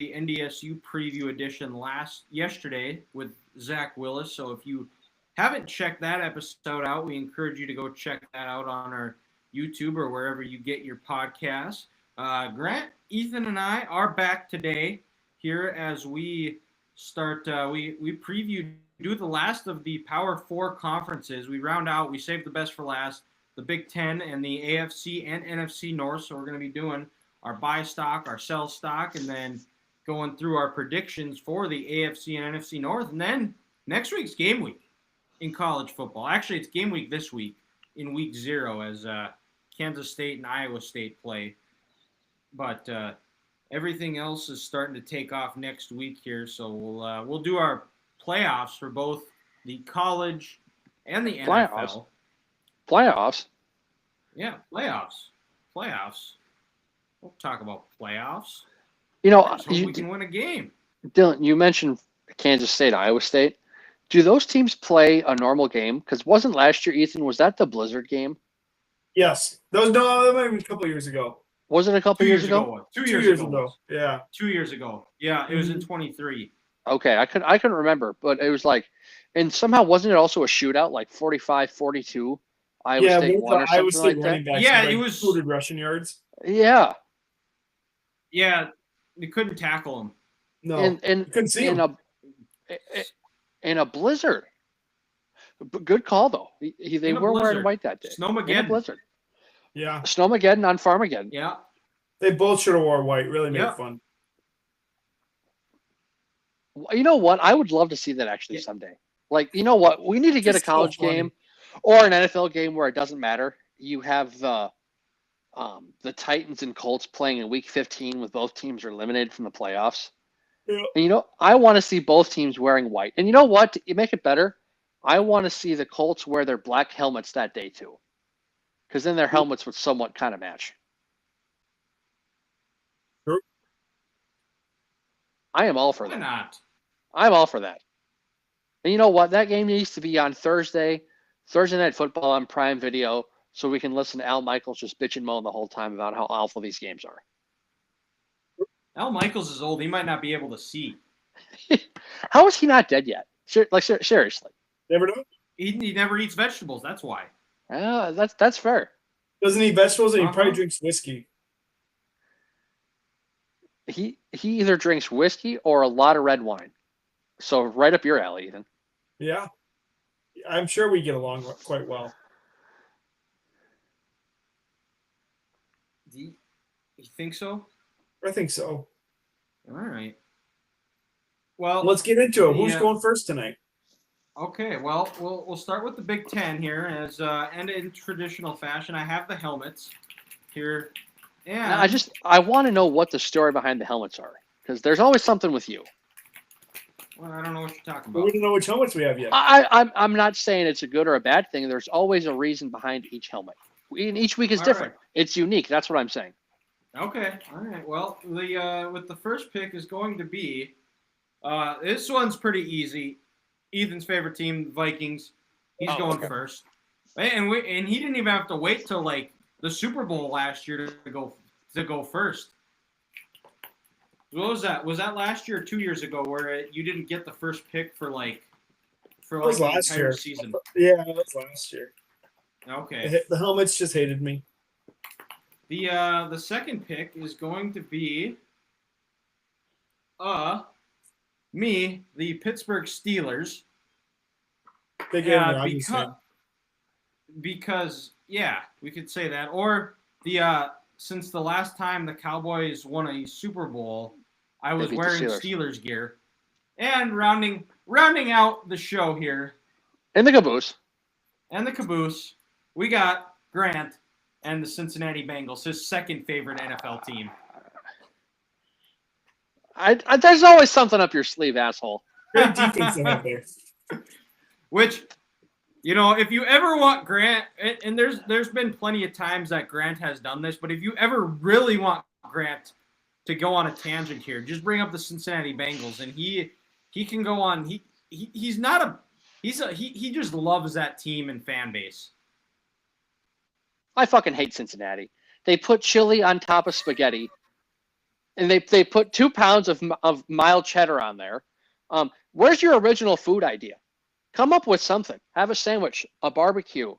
NDSU preview edition yesterday with Zach Willis. So if you haven't checked that episode out, we encourage you to go check that out on our YouTube or wherever you get your podcasts. Grant, Ethan, and I are back today here as we start. We do the last of the Power 4 conferences. We round out. We save the best for last. The Big Ten and the AFC and NFC North. So we're going to be doing our buy stock, our sell stock, and then going through our predictions for the AFC and NFC North. And then next week's game week in college football. Actually, it's game week this week in week 0 as Kansas State and Iowa State play. But everything else is starting to take off next week here. So we'll do our playoffs for both the college and the NFL. Playoffs? Yeah, playoffs. We'll talk about playoffs. You know, we can win a game. Dylan, you mentioned Kansas State, Iowa State. Do those teams play a normal game? Because wasn't last year, Ethan, was that the Blizzard game? Yes. That might have been a couple years ago. Was it a couple years ago? 2 years ago. Yeah. 2 years ago. Yeah, it was in 23. Okay, I couldn't remember, but it was like, and somehow wasn't it also a shootout, like 45-42? Iowa State won or something like that? Yeah, it was 200 rushing yards. Yeah. Yeah, they couldn't tackle him. No, and couldn't see him. In a blizzard. Good call, though. They were wearing white that day. Snowmageddon. In a blizzard. Yeah. Snowmageddon on Farmageddon. Yeah. They both should have wore white. Really made it fun. You know what? I would love to see that actually someday. Like, you know what? We need to get a college game or an NFL game where it doesn't matter. You have the Titans and Colts playing in Week 15 with both teams are eliminated from the playoffs. Yeah. And, you know, I want to see both teams wearing white. And you know what? To make it better, I want to see the Colts wear their black helmets that day too. Because then their helmets would somewhat kind of match. Sure. I am all for that. Why not? I'm all for that. And you know what? That game needs to be on Thursday Night Football on Prime Video, so we can listen to Al Michaels just bitch and moan the whole time about how awful these games are. Al Michaels is old. He might not be able to see. How is he not dead yet? Like, seriously. Never know. He never eats vegetables. That's why. That's fair. Doesn't eat vegetables, and he probably drinks whiskey. He either drinks whiskey or a lot of red wine. So right up your alley, Ethan. Yeah. I'm sure we get along quite well. You think so? I think so. All right. Well, let's get into it. Who's going first tonight? Okay. Well, we'll start with the Big Ten here, and in traditional fashion, I have the helmets here. Yeah. I want to know what the story behind the helmets are, because there's always something with you. Well, I don't know what you're talking about. We don't know which helmets we have yet. I'm not saying it's a good or a bad thing. There's always a reason behind each helmet. Each week is different. Right. It's unique. That's what I'm saying. Okay. All right. Well, with the first pick is going to be this one's pretty easy. Ethan's favorite team, Vikings. He's going first, and he didn't even have to wait till like the Super Bowl last year to go first. What was that? Was that last year or 2 years ago where you didn't get the first pick for the entire season? Yeah, that was last year. Okay. The helmets just hated me. The second pick is going to be me, the Pittsburgh Steelers. Because we could say that. Or since the last time the Cowboys won a Super Bowl, I was wearing Steelers gear. And rounding out the show here. And the caboose. We got Grant and the Cincinnati Bengals, his second favorite NFL team. There's always something up your sleeve, asshole. Great defense out there. Which, if you ever want Grant, and there's been plenty of times that Grant has done this, but if you ever really want Grant to go on a tangent here, just bring up the Cincinnati Bengals, and he can go on. He just loves that team and fan base. I fucking hate Cincinnati. They put chili on top of spaghetti, and they put 2 pounds of mild cheddar on there. Where's your original food idea? Come up with something. Have a sandwich, a barbecue,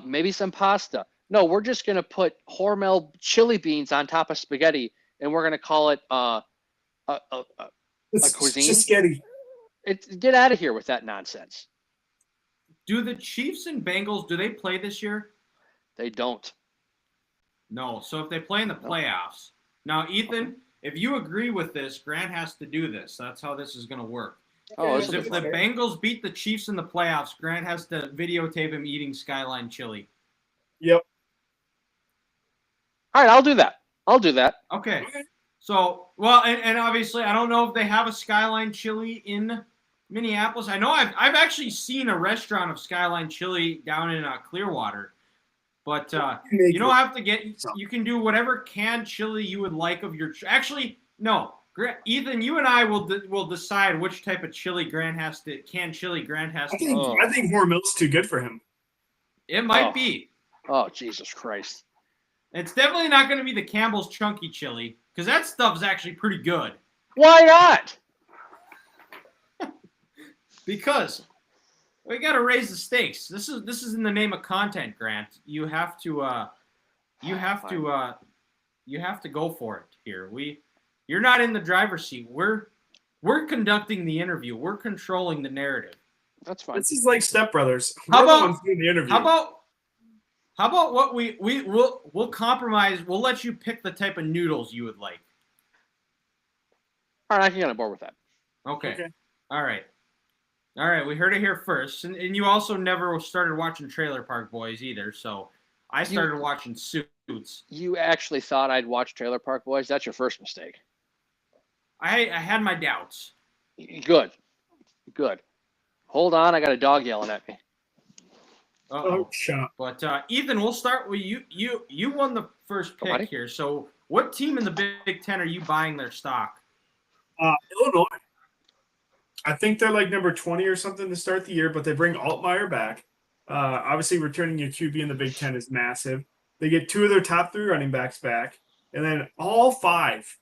maybe some pasta. No, we're just gonna put Hormel chili beans on top of spaghetti, and we're gonna call it a cuisine. Just scary. Get out of here with that nonsense. Do the Chiefs and Bengals, do they play this year? They don't. No. So if they play in the playoffs. Now, Ethan, if you agree with this, Grant has to do this. That's how this is going to work. Oh, If the Bengals beat the Chiefs in the playoffs, Grant has to videotape him eating Skyline chili. Yep. All right, I'll do that. Okay. So, well, and obviously, I don't know if they have a Skyline chili in Minneapolis. I know I've actually seen a restaurant of Skyline chili down in Clearwater. But you don't have to get – you can do whatever canned chili you would like of your – actually, no. Ethan, you and I will decide which type of chili canned chili Grant has to eat. I think Hormel's too good for him. It might be. Oh, Jesus Christ. It's definitely not going to be the Campbell's Chunky chili because that stuff is actually pretty good. Why not? Because – we got to raise the stakes. This is in the name of content, Grant. You have to go for it here. You're not in the driver's seat. We're conducting the interview. We're controlling the narrative. That's fine. This is like Step Brothers. How about the interview? How about what we'll compromise. We'll let you pick the type of noodles you would like. All right, I can get on board with that. Okay. All right, we heard it here first. And you also never started watching Trailer Park Boys either, so I started watching Suits. You actually thought I'd watch Trailer Park Boys? That's your first mistake. I had my doubts. Good. Hold on, I got a dog yelling at me. Uh-oh. Oh, shut. But, Ethan, we'll start with you. You won the first pick here, so what team in the Big Ten are you buying their stock? Illinois. I think they're like number 20 or something to start the year, but they bring Altmaier back. Obviously, returning your QB in the Big Ten is massive. They get 2 of their top 3 running backs back, and then all 5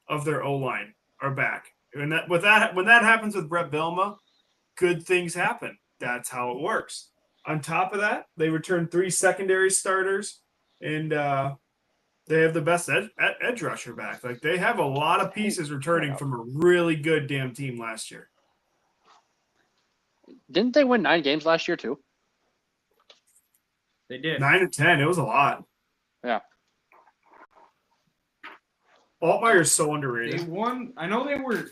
of their O-line are back. And when that happens with Brett Bielema, good things happen. That's how it works. On top of that, they return 3 secondary starters, and they have the best edge rusher back. Like, they have a lot of pieces returning from a really good damn team last year. Didn't they win 9 games last year too? They did. 9 or 10. It was a lot. Yeah. Altmaier's so underrated. They won. I know they were.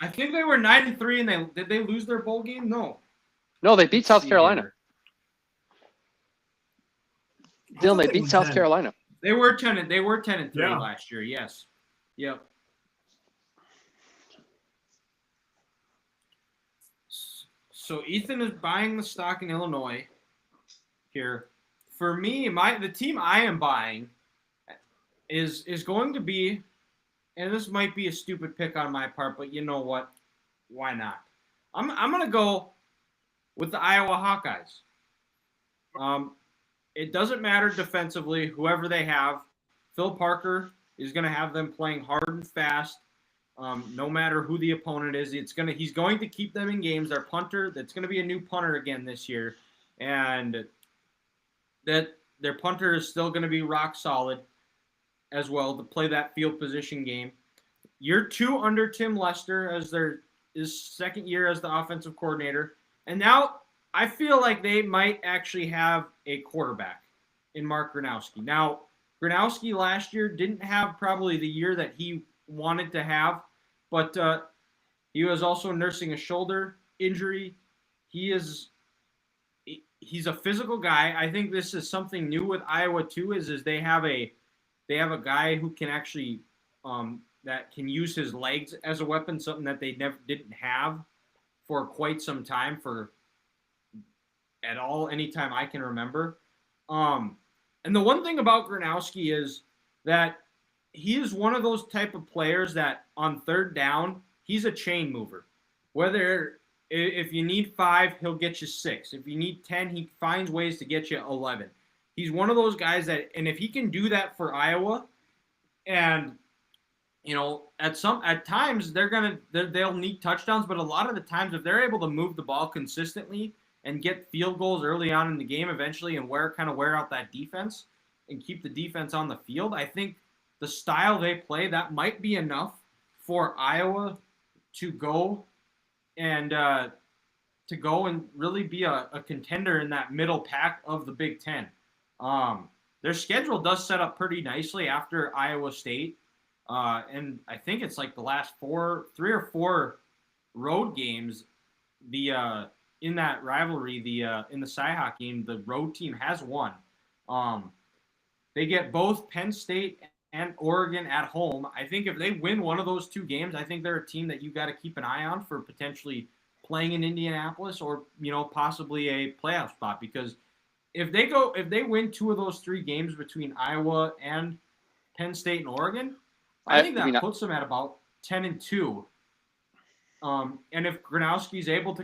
I think they were 9-3, and did they lose their bowl game? No. No, they beat South Carolina. Dylan, they beat South Carolina. They were 10-3 last year. Yes. Yep. So Ethan is buying the stock in Illinois here. For me, the team I am buying is going to be, and this might be a stupid pick on my part, but you know what? Why not? I'm going to go with the Iowa Hawkeyes. It doesn't matter defensively, whoever they have. Phil Parker is going to have them playing hard and fast. No matter who the opponent is, he's going to keep them in games. Their punter, that's going to be a new punter again this year, and that their punter is still going to be rock solid as well to play that field position game. Year 2 under Tim Lester as his second year as the offensive coordinator, and now I feel like they might actually have a quarterback in Mark Gronowski. Now, Gronowski last year didn't have probably the year that he wanted to have, but he was also nursing a shoulder injury. He's a physical guy. I think this is something new with Iowa too. Is they have a guy who can actually that can use his legs as a weapon, something that they never didn't have for quite some time anytime I can remember. And the one thing about Gronowski is that he is one of those type of players that on third down, he's a chain mover. Whether if you need 5, he'll get you 6. If you need 10, he finds ways to get you 11. He's one of those guys that, and if he can do that for Iowa, and at times they'll need touchdowns, but a lot of the times if they're able to move the ball consistently and get field goals early on in the game eventually and wear out that defense and keep the defense on the field, I think the style they play, that might be enough for Iowa to go and really be a contender in that middle pack of the Big Ten. Their schedule does set up pretty nicely after Iowa State. And I think it's like the last 3 or 4 road games, in that rivalry, in the Cyhawk game, the road team has won. They get both Penn State and Oregon at home. I think if they win one of those 2 games, I think they're a team that you got to keep an eye on for potentially playing in Indianapolis or, possibly a playoff spot, because if they win 2 of those 3 games between Iowa and Penn State and Oregon, I think that puts them at about 10-2. And if Gronowski is able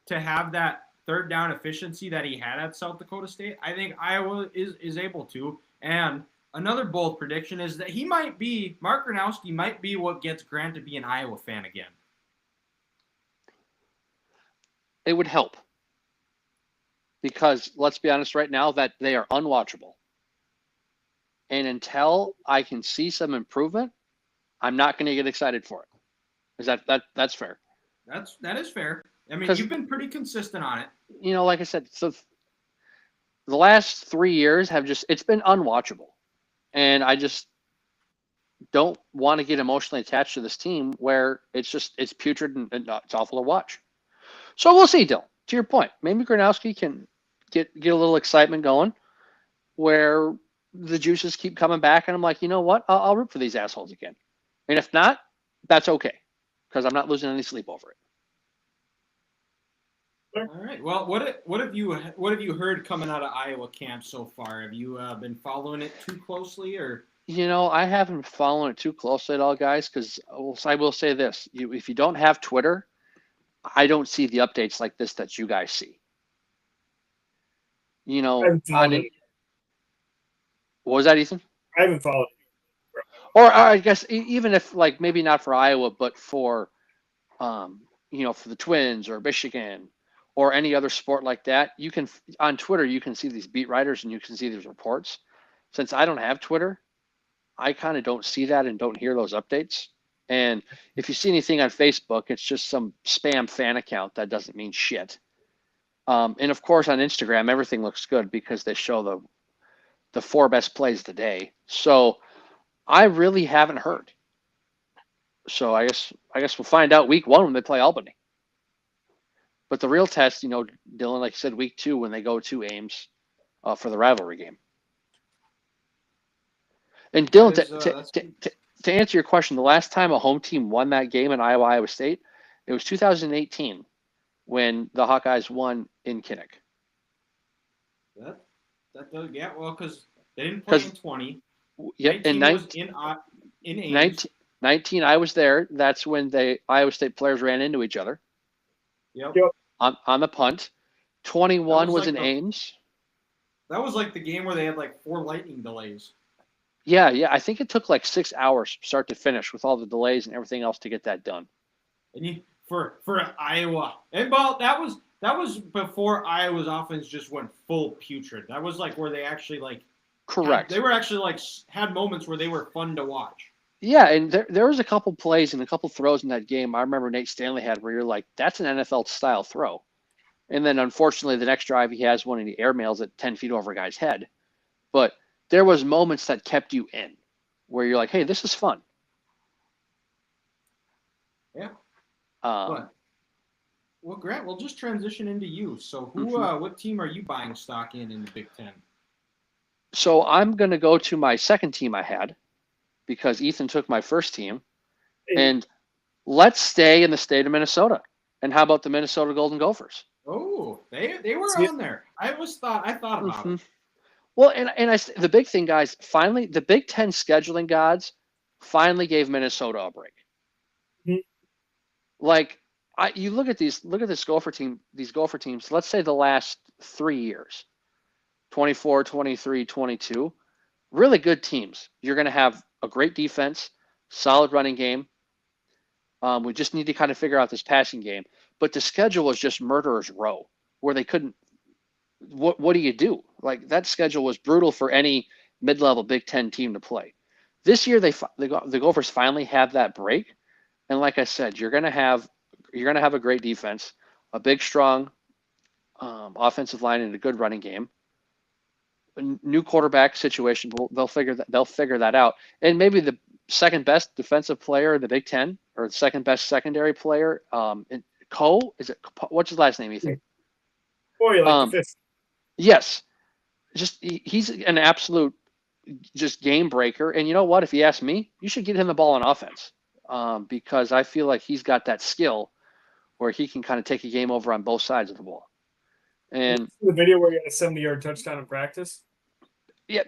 to have that third down efficiency that he had at South Dakota State, I think Iowa is able to. And another bold prediction is that Mark Gronowski might be what gets Grant to be an Iowa fan again. It would help. Because let's be honest right now that they are unwatchable. And until I can see some improvement, I'm not going to get excited for it. That's fair? That is fair. I mean, you've been pretty consistent on it. Like I said, so the last 3 years it's been unwatchable. And I just don't want to get emotionally attached to this team where it's putrid and it's awful to watch. So we'll see, Dylan. To your point, maybe Gronowski can get a little excitement going where the juices keep coming back, and I'm like, you know what? I'll root for these assholes again. And if not, that's okay, because I'm not losing any sleep over it. All right. Well, what have you heard coming out of Iowa camp so far? Have you been following it too closely, or? I haven't followed it too closely at all, guys, because I will say this: if you don't have Twitter, I don't see the updates like this that you guys see. What was that, Ethan? I haven't followed it. Or I guess even if maybe not for Iowa, but for for the Twins or Michigan or any other sport like that, you can on Twitter you can see these beat writers and you can see these reports. Since I don't have Twitter, I kind of don't see that and don't hear those updates. And if you see anything on Facebook, it's just some spam fan account that doesn't mean shit. And of course on Instagram, everything looks good because they show the 4 best plays of the day. So I really haven't heard. So I guess we'll find out week 1 when they play Albany. But the real test, Dylan, like you said, week 2 when they go to Ames for the rivalry game. And Dylan, to answer your question, the last time a home team won that game in Iowa State, it was 2018 when the Hawkeyes won in Kinnick. That does, yeah. Well, because they didn't play in 20. Yep, in 19, in Ames. 19, I was there. That's when the Iowa State players ran into each other. Yep. On the punt. 21 was in Ames. That was like the game where they had 4 lightning delays. Yeah. I think it took 6 hours start to finish with all the delays and everything else to get that done. And for Iowa, and well, that was before Iowa's offense just went full putrid. That was where they actually correct. They were actually had moments where they were fun to watch. Yeah, and there was a couple plays and a couple throws in that game I remember Nate Stanley had where you're like, that's an NFL style throw. And then unfortunately the next drive he has one and he airmails it 10 feet over a guy's head. But there was moments that kept you in where you're like, hey, this is fun. Yeah. Well, Grant, we'll just transition into you. So what team are you buying stock in the Big Ten? So I'm going to go to my second team I had because Ethan took my first team. And let's stay in the state of Minnesota. And how about the Minnesota Golden Gophers? Oh, they were on there. I thought about it. Well, and the big thing, guys, finally, the Big Ten scheduling gods finally gave Minnesota a break. Mm-hmm. You look at this Gopher team, these Gopher teams, let's say the last 3 years, 24, 23, 22, really good teams. You're going to have a great defense, solid running game. We just need to kind of figure out this passing game. But the schedule was just murderer's row, where they couldn't. What do you do? Like, that schedule was brutal for any mid-level Big Ten team to play. This year, the Gophers finally have that break, and like I said, you're gonna have a great defense, a big, strong offensive line, and a good running game. A new quarterback situation, they'll figure that out, and maybe the second best defensive player in the Big Ten, or the second best secondary player, what's his last name, Ethan? Boy, like the fifth. Yes, he's an absolute just game breaker. And you know what? If you ask me, you should get him the ball on offense, because I feel like he's got that skill where he can kind of take a game over on both sides of the ball. And the video where he had a 70-yard touchdown in practice. Yeah,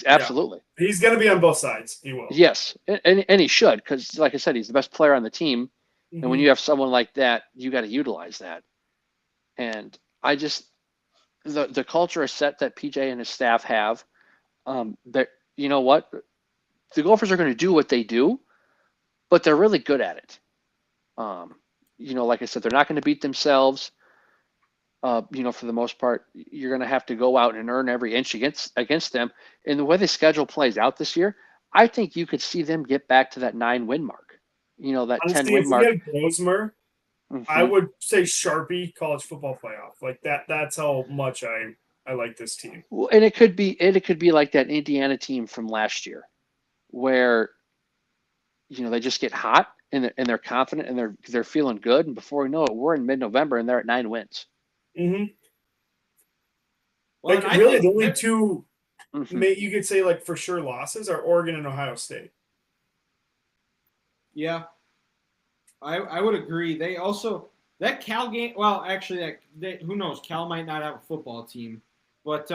absolutely. Yeah. He's going to be on both sides. He will. Yes, and he should, because like I said, he's the best player on the team. Mm-hmm. And when you have someone like that, you got to utilize that. And I just, the culture is set that PJ and his staff have. That, you know what, the Gophers are going to do what they do, but they're really good at it. Like I said, they're not going to beat themselves. For the most part, you're going to have to go out and earn every inch against them. And the way the schedule plays out this year, I think you could see them get back to that 9-win mark. That honestly, 10-win mark. If you had Brosmer, I would say Sharpie college football playoff. Like that. That's how much I like this team. Well, and it could be like that Indiana team from last year, where they just get hot and they're confident and they're feeling good, and before we know it, we're in mid-November and they're at 9 wins. Mm-hmm. Well, like really, the only two you could say like for sure losses are Oregon and Ohio State. Yeah, I would agree. They also that Cal game. Well, actually, who knows? Cal might not have a football team, but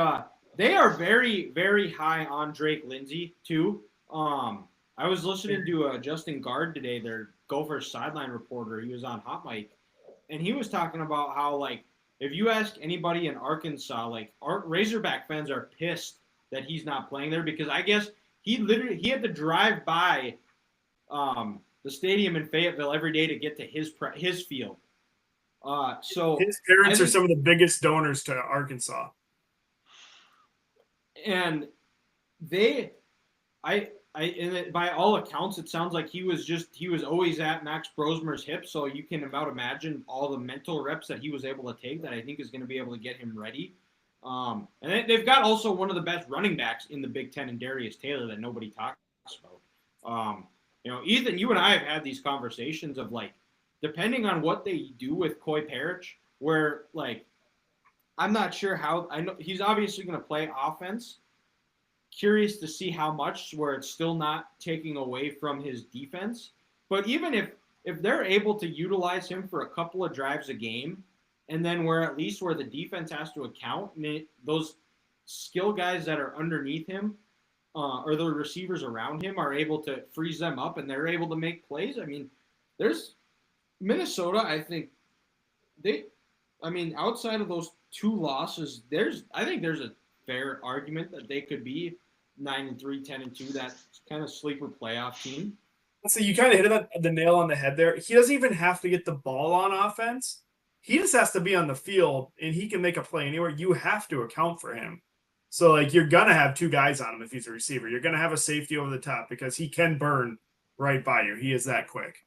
they are very, very high on Drake Lindsay too. I was listening to Justin Gard today, their Gophers sideline reporter. He was on Hot Mic, and he was talking about how, like, if you ask anybody in Arkansas, like, our Razorback fans are pissed that he's not playing there, because I guess he had to drive by the stadium in Fayetteville every day to get to his field. So his parents are some of the biggest donors to Arkansas. And by all accounts, it sounds like he was always at Max Brosmer's hip. So you can about imagine all the mental reps that he was able to take that I think is going to be able to get him ready. And they've got also one of the best running backs in the Big Ten in Darius Taylor that nobody talks about. Ethan, you and I have had these conversations of, like, depending on what they do with Coy Parrish, where, like, I'm not sure how. I know he's obviously going to play offense. Curious to see how much, where it's still not taking away from his defense. But even if they're able to utilize him for a couple of drives a game, and then where the defense has to account, and those skill guys that are underneath him or the receivers around him are able to freeze them up, and they're able to make plays. I mean, there's Minnesota. I think outside of those 2 losses, I think there's a fair argument that they could be 9-3, 10-2, that kind of sleeper playoff team. So you kind of hit the nail on the head there. He doesn't even have to get the ball on offense. He just has to be on the field, and he can make a play anywhere. You have to account for him. So, like, you're going to have 2 guys on him if he's a receiver. You're going to have a safety over the top because he can burn right by you. He is that quick.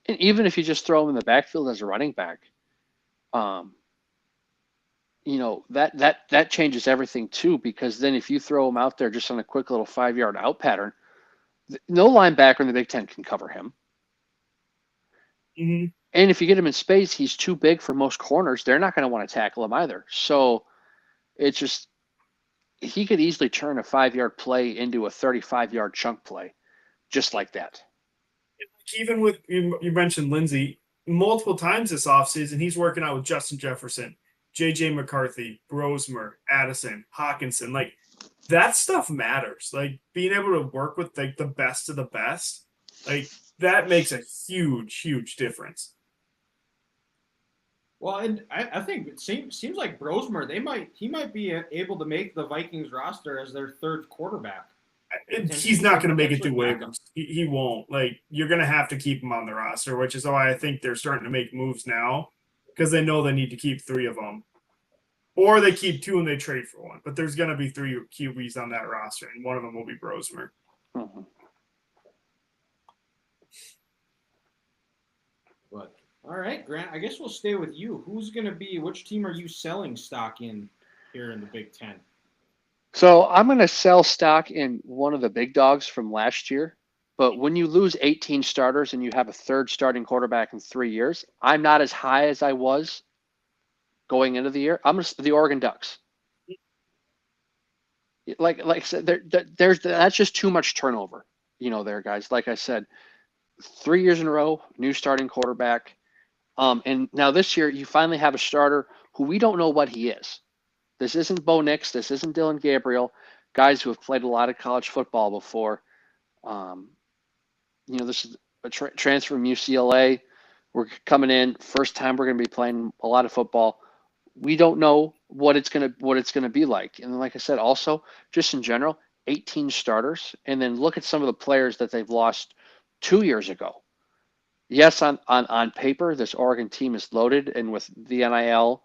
And even if you just throw him in the backfield as a running back, that changes everything too, because then if you throw him out there just on a quick little 5-yard out pattern, no linebacker in the Big Ten can cover him. Mm-hmm. And if you get him in space, he's too big for most corners. They're not going to want to tackle him either. So it's just, he could easily turn a 5-yard play into a 35-yard chunk play, just like that. Even with, you mentioned Lindsey, multiple times this offseason, he's working out with Justin Jefferson, J.J. McCarthy, Brosmer, Addison, Hawkinson. Like, that stuff matters. Like, being able to work with, like, the best of the best, like, that makes a huge, huge difference. Well, and I think it seems like Brosmer, he might be able to make the Vikings roster as their 3rd quarterback. He's not going to make it through waivers. He won't. Like, you're going to have to keep him on the roster, which is why I think they're starting to make moves now because they know they need to keep 3 of them. Or they keep 2 and they trade for 1. But there's going to be 3 QBs on that roster, and one of them will be Brosmer. Mm-hmm. But, all right, Grant, I guess we'll stay with you. Which team are you selling stock in here in the Big Ten? So I'm going to sell stock in one of the big dogs from last year. But when you lose 18 starters and you have a third starting quarterback in 3 years, I'm not as high as I was going into the year. The Oregon Ducks. Like I said, that's just too much turnover, there, guys. Like I said, 3 years in a row, new starting quarterback. And now this year, you finally have a starter who we don't know what he is. This isn't Bo Nix. This isn't Dylan Gabriel, guys who have played a lot of college football before. This is a transfer from UCLA. We're coming in. First time we're going to be playing a lot of football. We don't know what it's going to be like. And like I said, also just in general, 18 starters, and then look at some of the players that they've lost 2 years ago. Yes, on paper, this Oregon team is loaded, and with the NIL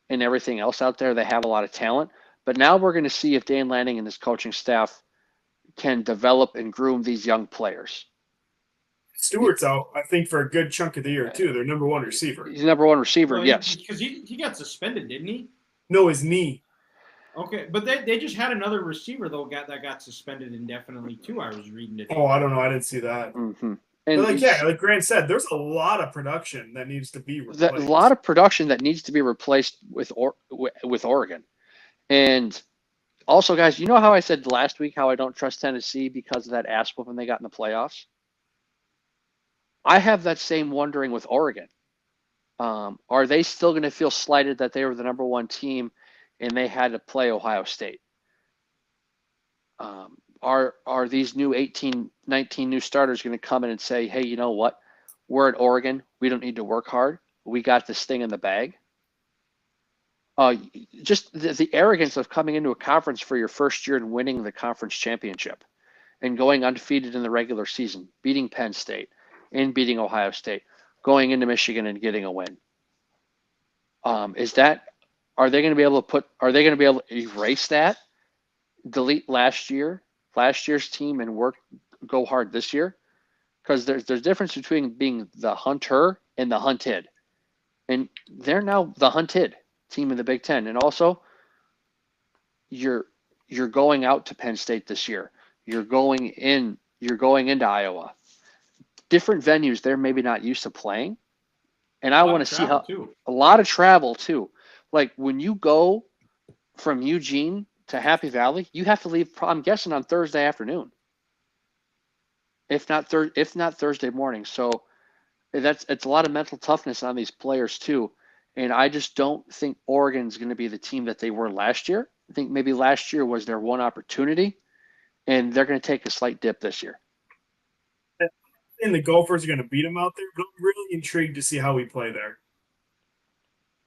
and everything else out there, they have a lot of talent. But now we're going to see if Dan Lanning and his coaching staff can develop and groom these young players. Stewart's out, I think, for a good chunk of the year, too. Their number 1 receiver. He's number 1 receiver, yes. Because he got suspended, didn't he? No, his knee. Okay, but they just had another receiver, though, that got suspended indefinitely, too. I was reading it. Oh, I don't know. I didn't see that. Mm-hmm. And like Grant said, there's a lot of production that needs to be replaced. A lot of production that needs to be replaced with Oregon. And also, guys, you know how I said last week how I don't trust Tennessee because of that ass whooping they got in the playoffs? I have that same wondering with Oregon. Are they still going to feel slighted that they were the number 1 team and they had to play Ohio State? Are these new 18, 19 new starters going to come in and say, hey, you know what? We're at Oregon. We don't need to work hard. We got this thing in the bag. Just the arrogance of coming into a conference for your first year and winning the conference championship and going undefeated in the regular season, beating Penn State and beating Ohio State, going into Michigan and getting a win. Are they going to be able to erase that, delete last year's team and go hard this year? Because there's a difference between being the hunter and the hunted. And they're now the hunted team in the Big Ten. And also, you're going out to Penn State this year. You're going into Iowa. Different venues they're maybe not used to playing. And I want to see a lot of travel too. Like when you go from Eugene to Happy Valley, you have to leave, I'm guessing, on Thursday afternoon. If not Thursday morning. So it's a lot of mental toughness on these players too. And I just don't think Oregon's going to be the team that they were last year. I think maybe last year was their one opportunity, and they're going to take a slight dip this year. And the Gophers are going to beat them out there, but I'm really intrigued to see how we play there.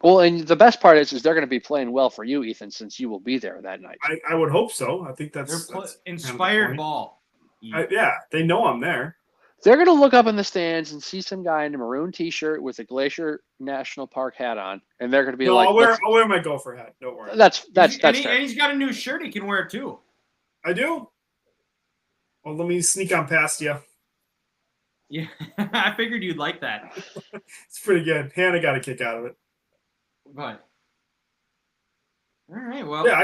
Well, and the best part is they're going to be playing well for you, Ethan, since you will be there that night. I would hope so. I think that's inspired kind of ball. Yeah, they know I'm there. They're going to look up in the stands and see some guy in a maroon T-shirt with a Glacier National Park hat on, and they're going to be like, I'll wear my Gopher hat. Don't worry. That's and he's got a new shirt he can wear too. I do. Well, let me sneak on past you. Yeah, I figured you'd like that. It's pretty good. Hannah got a kick out of it. But all right, well, yeah,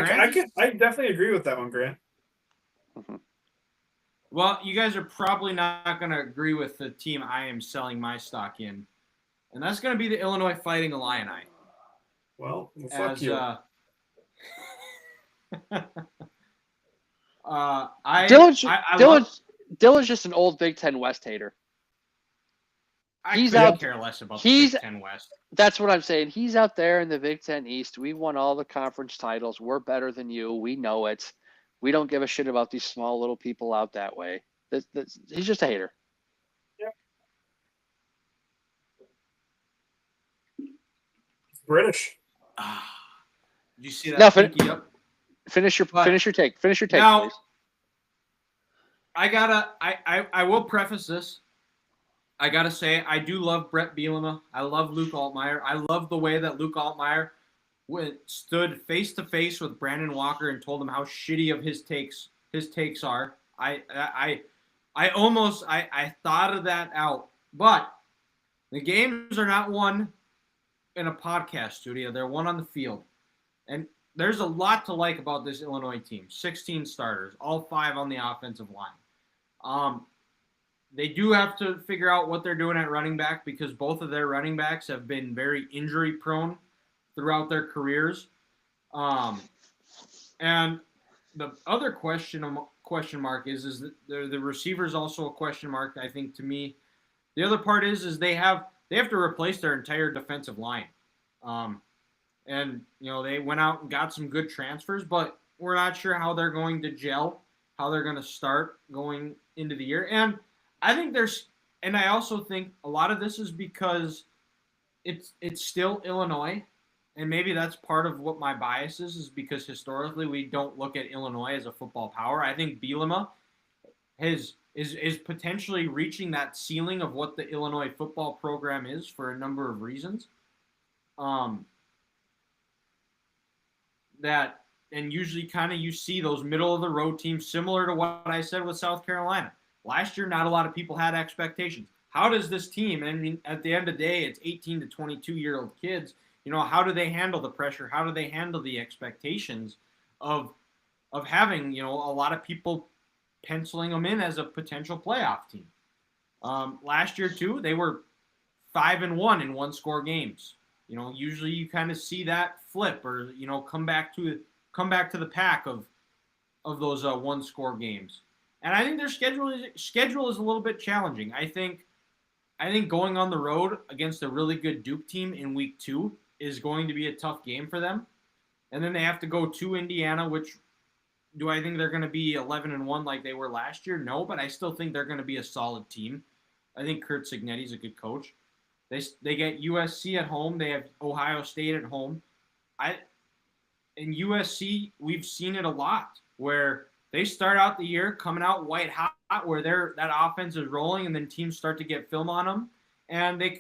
I definitely agree with that one, Grant. Mm-hmm. Well, you guys are probably not going to agree with the team I am selling my stock in, and that's going to be the Illinois Fighting Illini. Well fuck you. Dylan's just an old Big Ten West hater. I couldn't care less about the Big Ten West. That's what I'm saying. He's out there in the Big Ten East. We won all the conference titles. We're better than you. We know it. We don't give a shit about these small little people out that way. He's just a hater. Yeah. It's British. Did you see that? Now, pinky up? Finish your take. Finish your take, now, please. I will preface this. I gotta say, I do love Brett Bielema. I love Luke Altmaier. I love the way that Luke Altmaier stood face to face with Brandon Walker and told him how shitty of his takes are. I thought of that out, but the games are not won in a podcast studio. They're won on the field, and there's a lot to like about this Illinois team. 16 starters, all 5 on the offensive line. They do have to figure out what they're doing at running back because both of their running backs have been very injury prone throughout their careers. And the other question mark is that the receiver's also a question mark. I think to me, the other part is they have to replace their entire defensive line. And they went out and got some good transfers, but we're not sure how they're going to gel, how they're going to start going into the year. And I also think a lot of this is because it's still Illinois, and maybe that's part of what my bias is because historically we don't look at Illinois as a football power. I think Bielema is potentially reaching that ceiling of what the Illinois football program is for a number of reasons. And usually kind of you see those middle of the road teams similar to what I said with South Carolina. Last year, not a lot of people had expectations. How does this team, I mean, at the end of the day, it's 18 to 22-year-old kids. How do they handle the pressure? How do they handle the expectations of having, a lot of people penciling them in as a potential playoff team? Last year, too, they were 5-1 in one-score games. Usually you kind of see that flip or, come back to the pack of those one-score games. And I think their schedule is a little bit challenging. I think going on the road against a really good Duke team in week 2 is going to be a tough game for them. And then they have to go to Indiana, which do I think they're going to be 11-1 like they were last year? No, but I still think they're going to be a solid team. I think Kurt Cignetti's a good coach. They get USC at home. They have Ohio State at home. In USC, we've seen it a lot where they start out the year coming out white hot, where that offense is rolling, and then teams start to get film on them, and they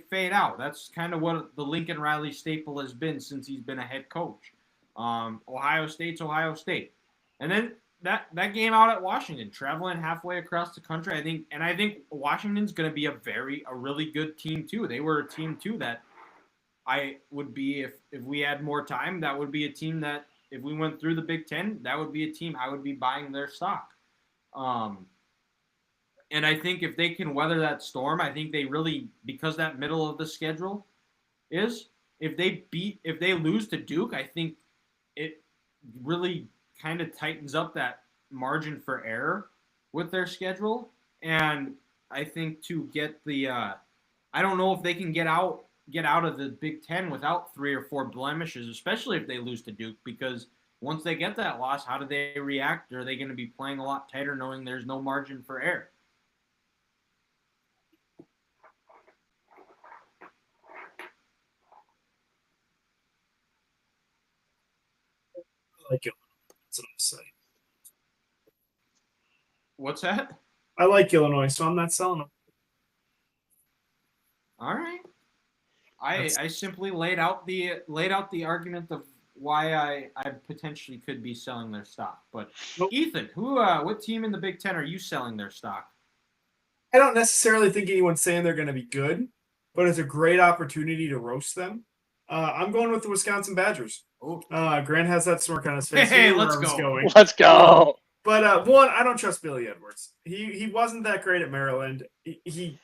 fade out. That's kind of what the Lincoln Riley staple has been since he's been a head coach. Ohio State's Ohio State, and then that game out at Washington, traveling halfway across the country. I think Washington's going to be a really good team too. They were a team too that I would be if we had more time. That would be a team that. If we went through the Big Ten, that would be a team I would be buying their stock. And I think if they can weather that storm, I think they really, because that middle of the schedule is, if they lose to Duke, I think it really kind of tightens up that margin for error with their schedule. And I think to get I don't know if they can get out of the Big Ten without 3 or 4 blemishes, especially if they lose to Duke, because once they get that loss, how do they react? Are they going to be playing a lot tighter knowing there's no margin for error? I like Illinois. That's what I'm saying. What's that? I like Illinois, so I'm not selling them. All right. I simply laid out the argument of why I potentially could be selling their stock. But Ethan, what team in the Big Ten are you selling their stock? I don't necessarily think anyone's saying they're going to be good, but it's a great opportunity to roast them. I'm going with the Wisconsin Badgers. Grant has that smirk on his face. Hey, let's go. Let's go. But one, I don't trust Billy Edwards. He wasn't that great at Maryland. He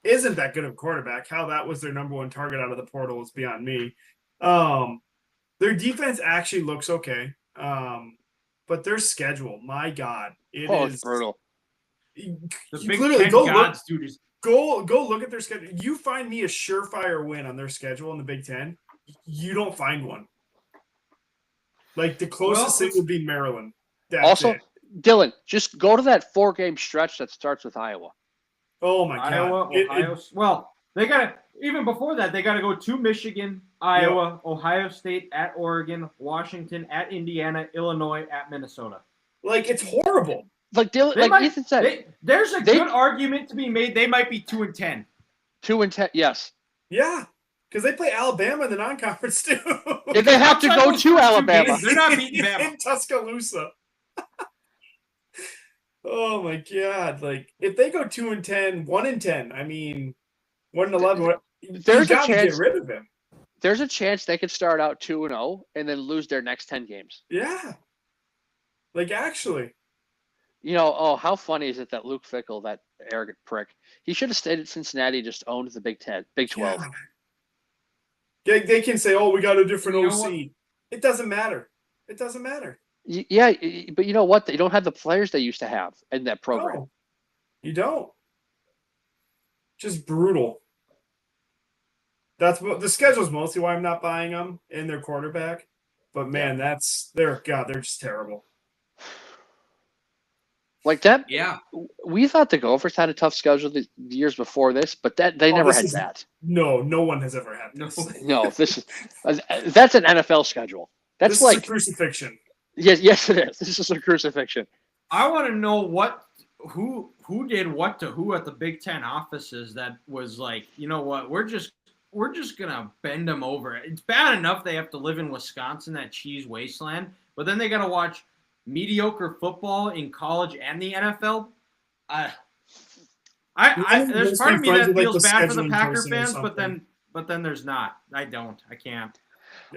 isn't that good of a quarterback. How that was their number one target out of the portal is beyond me. Their defense actually looks okay. But their schedule, my God, it's brutal. The Big Ten gods, dude. Go look at their schedule. You find me a surefire win on their schedule in the Big Ten. You don't find one. Like the closest thing would be Maryland. That's it. Dylan, just go to that 4-game stretch that starts with Iowa. Oh my God! Ohio. They got even before that. They got to go to Michigan, Iowa, Ohio State, at Oregon, Washington, at Indiana, Illinois, at Minnesota. Like it's horrible. like Ethan said, there's a good argument to be made. They might be 2-10. 2-10, yes. Yeah, because they play Alabama in the non-conference too. If they have to go to Alabama, they're not beating Bama in Tuscaloosa. Oh my God! Like if they go 2-10, 1-10, I mean 1-11, there's a chance to get rid of him. There's a chance they could start out 2-0 and then lose their next 10 games. Yeah, like actually. How funny is it that Luke Fickell, that arrogant prick, he should have stayed at Cincinnati, just owned the Big 12. Yeah. They can say, "Oh, we got a different OC." It doesn't matter. It doesn't matter. Yeah, but you know what? They don't have the players they used to have in that program. No, you don't. Just brutal. That's what the schedule's mostly why I'm not buying them in their quarterback. But man, they're just terrible. Like that. Yeah. We thought the Gophers had a tough schedule the years before this, but they never had that. No one has ever had this. No, this is that's an NFL schedule. That's this is a crucifixion. Yes, it is. This is a crucifixion. I want to know who did what to who at the Big Ten offices that was like, you know what, we're just gonna bend them over. It's bad enough they have to live in Wisconsin, that cheese wasteland, but then they got to watch mediocre football in college and the NFL. There's part of me that feels bad for the Packer fans, but then there's not. I can't.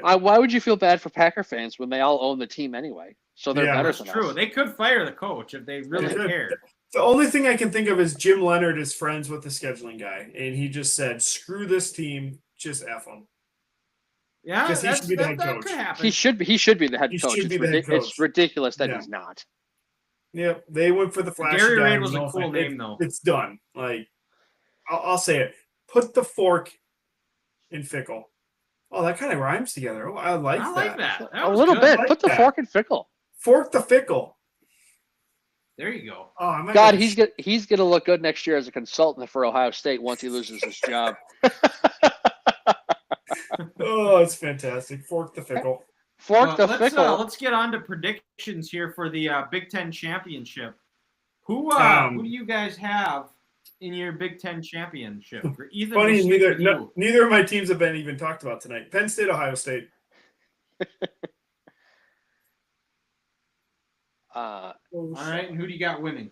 Why would you feel bad for Packer fans when they all own the team anyway? So they're better than us. True. They could fire the coach if they really cared. The only thing I can think of is Jim Leonard is friends with the scheduling guy, and he just said, "Screw this team, just F them." Yeah, because he should be the head coach. Could happen. He should be the head coach. It's ridiculous that he's not. Yeah, they went for the flash. Gary Ray was a cool name, though. It's done. Like, I'll say it. Put the fork in Fickle. Oh, that kind of rhymes together. Oh, I like that. A little bit. Put the fork in Fickle. Fork the Fickle. There you go. Oh, God, he's gonna look good next year as a consultant for Ohio State once he loses his job. Oh, it's fantastic. Fork the Fickle. Fickle. Let's get on to predictions here for the Big Ten championship. Who do you guys have in your Big Ten championship? Ethan, funny, neither of my teams have been even talked about tonight. Penn State, Ohio State. All right, and who do you got winning?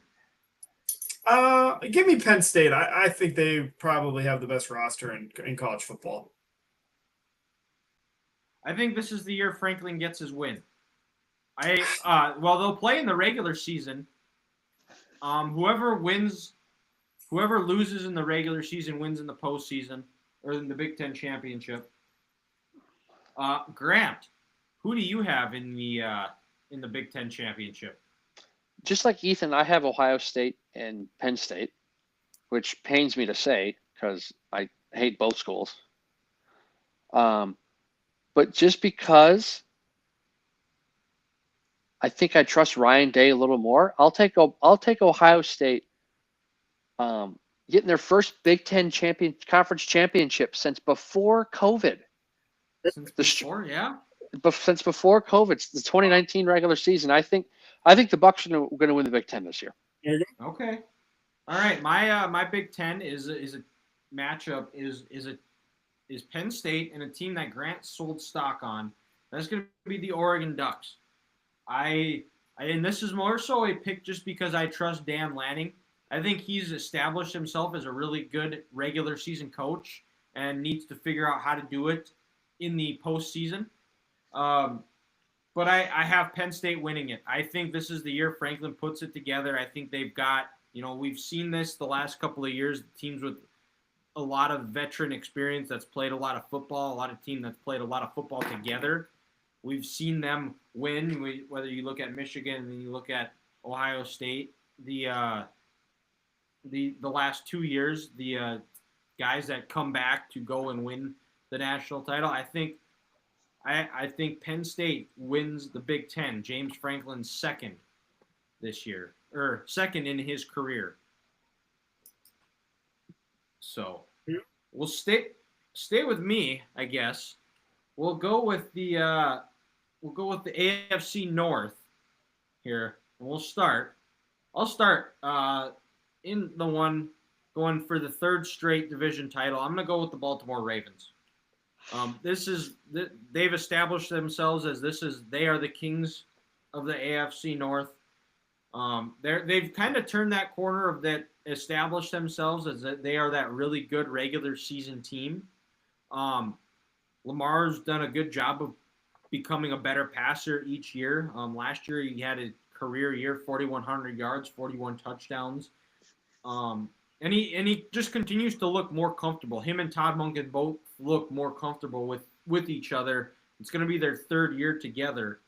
Give me Penn State. I think they probably have the best roster in college football. I think this is the year Franklin gets his win. They'll play in the regular season. Whoever loses in the regular season wins in the postseason or in the Big Ten championship. Grant, who do you have in the Big Ten championship? Just like Ethan, I have Ohio State and Penn State, which pains me to say because I hate both schools. But just because I think I trust Ryan Day a little more, I'll take Ohio State getting their first Big Ten conference championship since before COVID. Since before COVID, it's the 2019 regular season. I think the Bucs are going to win the Big Ten this year. Okay. All right. My Big Ten is a matchup is Penn State and a team that Grant sold stock on. That's going to be the Oregon Ducks. And this is more so a pick just because I trust Dan Lanning. I think he's established himself as a really good regular season coach and needs to figure out how to do it in the postseason. But I have Penn State winning it. I think this is the year Franklin puts it together. I think they've got, we've seen this the last couple of years, teams with a lot of veteran experience that's played a lot of football, a lot of teams that's played a lot of football together. We've seen them win, whether you look at Michigan and then you look at Ohio State. The last 2 years, the guys that come back to go and win the national title, I think Penn State wins the Big Ten. James Franklin's second this year, or second in his career. So we'll stay with me, I guess. We'll go with the AFC North here, and we'll start. I'll start in the one going for the third straight division title. I'm going to go with the Baltimore Ravens. They've established themselves as they are the kings of the AFC North. They've kind of turned that corner of that, established themselves as that they are that really good regular season team. Lamar's done a good job of becoming a better passer each year. Last year he had a career year, 4,100 yards, 41 touchdowns. And he just continues to look more comfortable. Him and Todd Monken both look more comfortable with each other. It's going to be their third year together.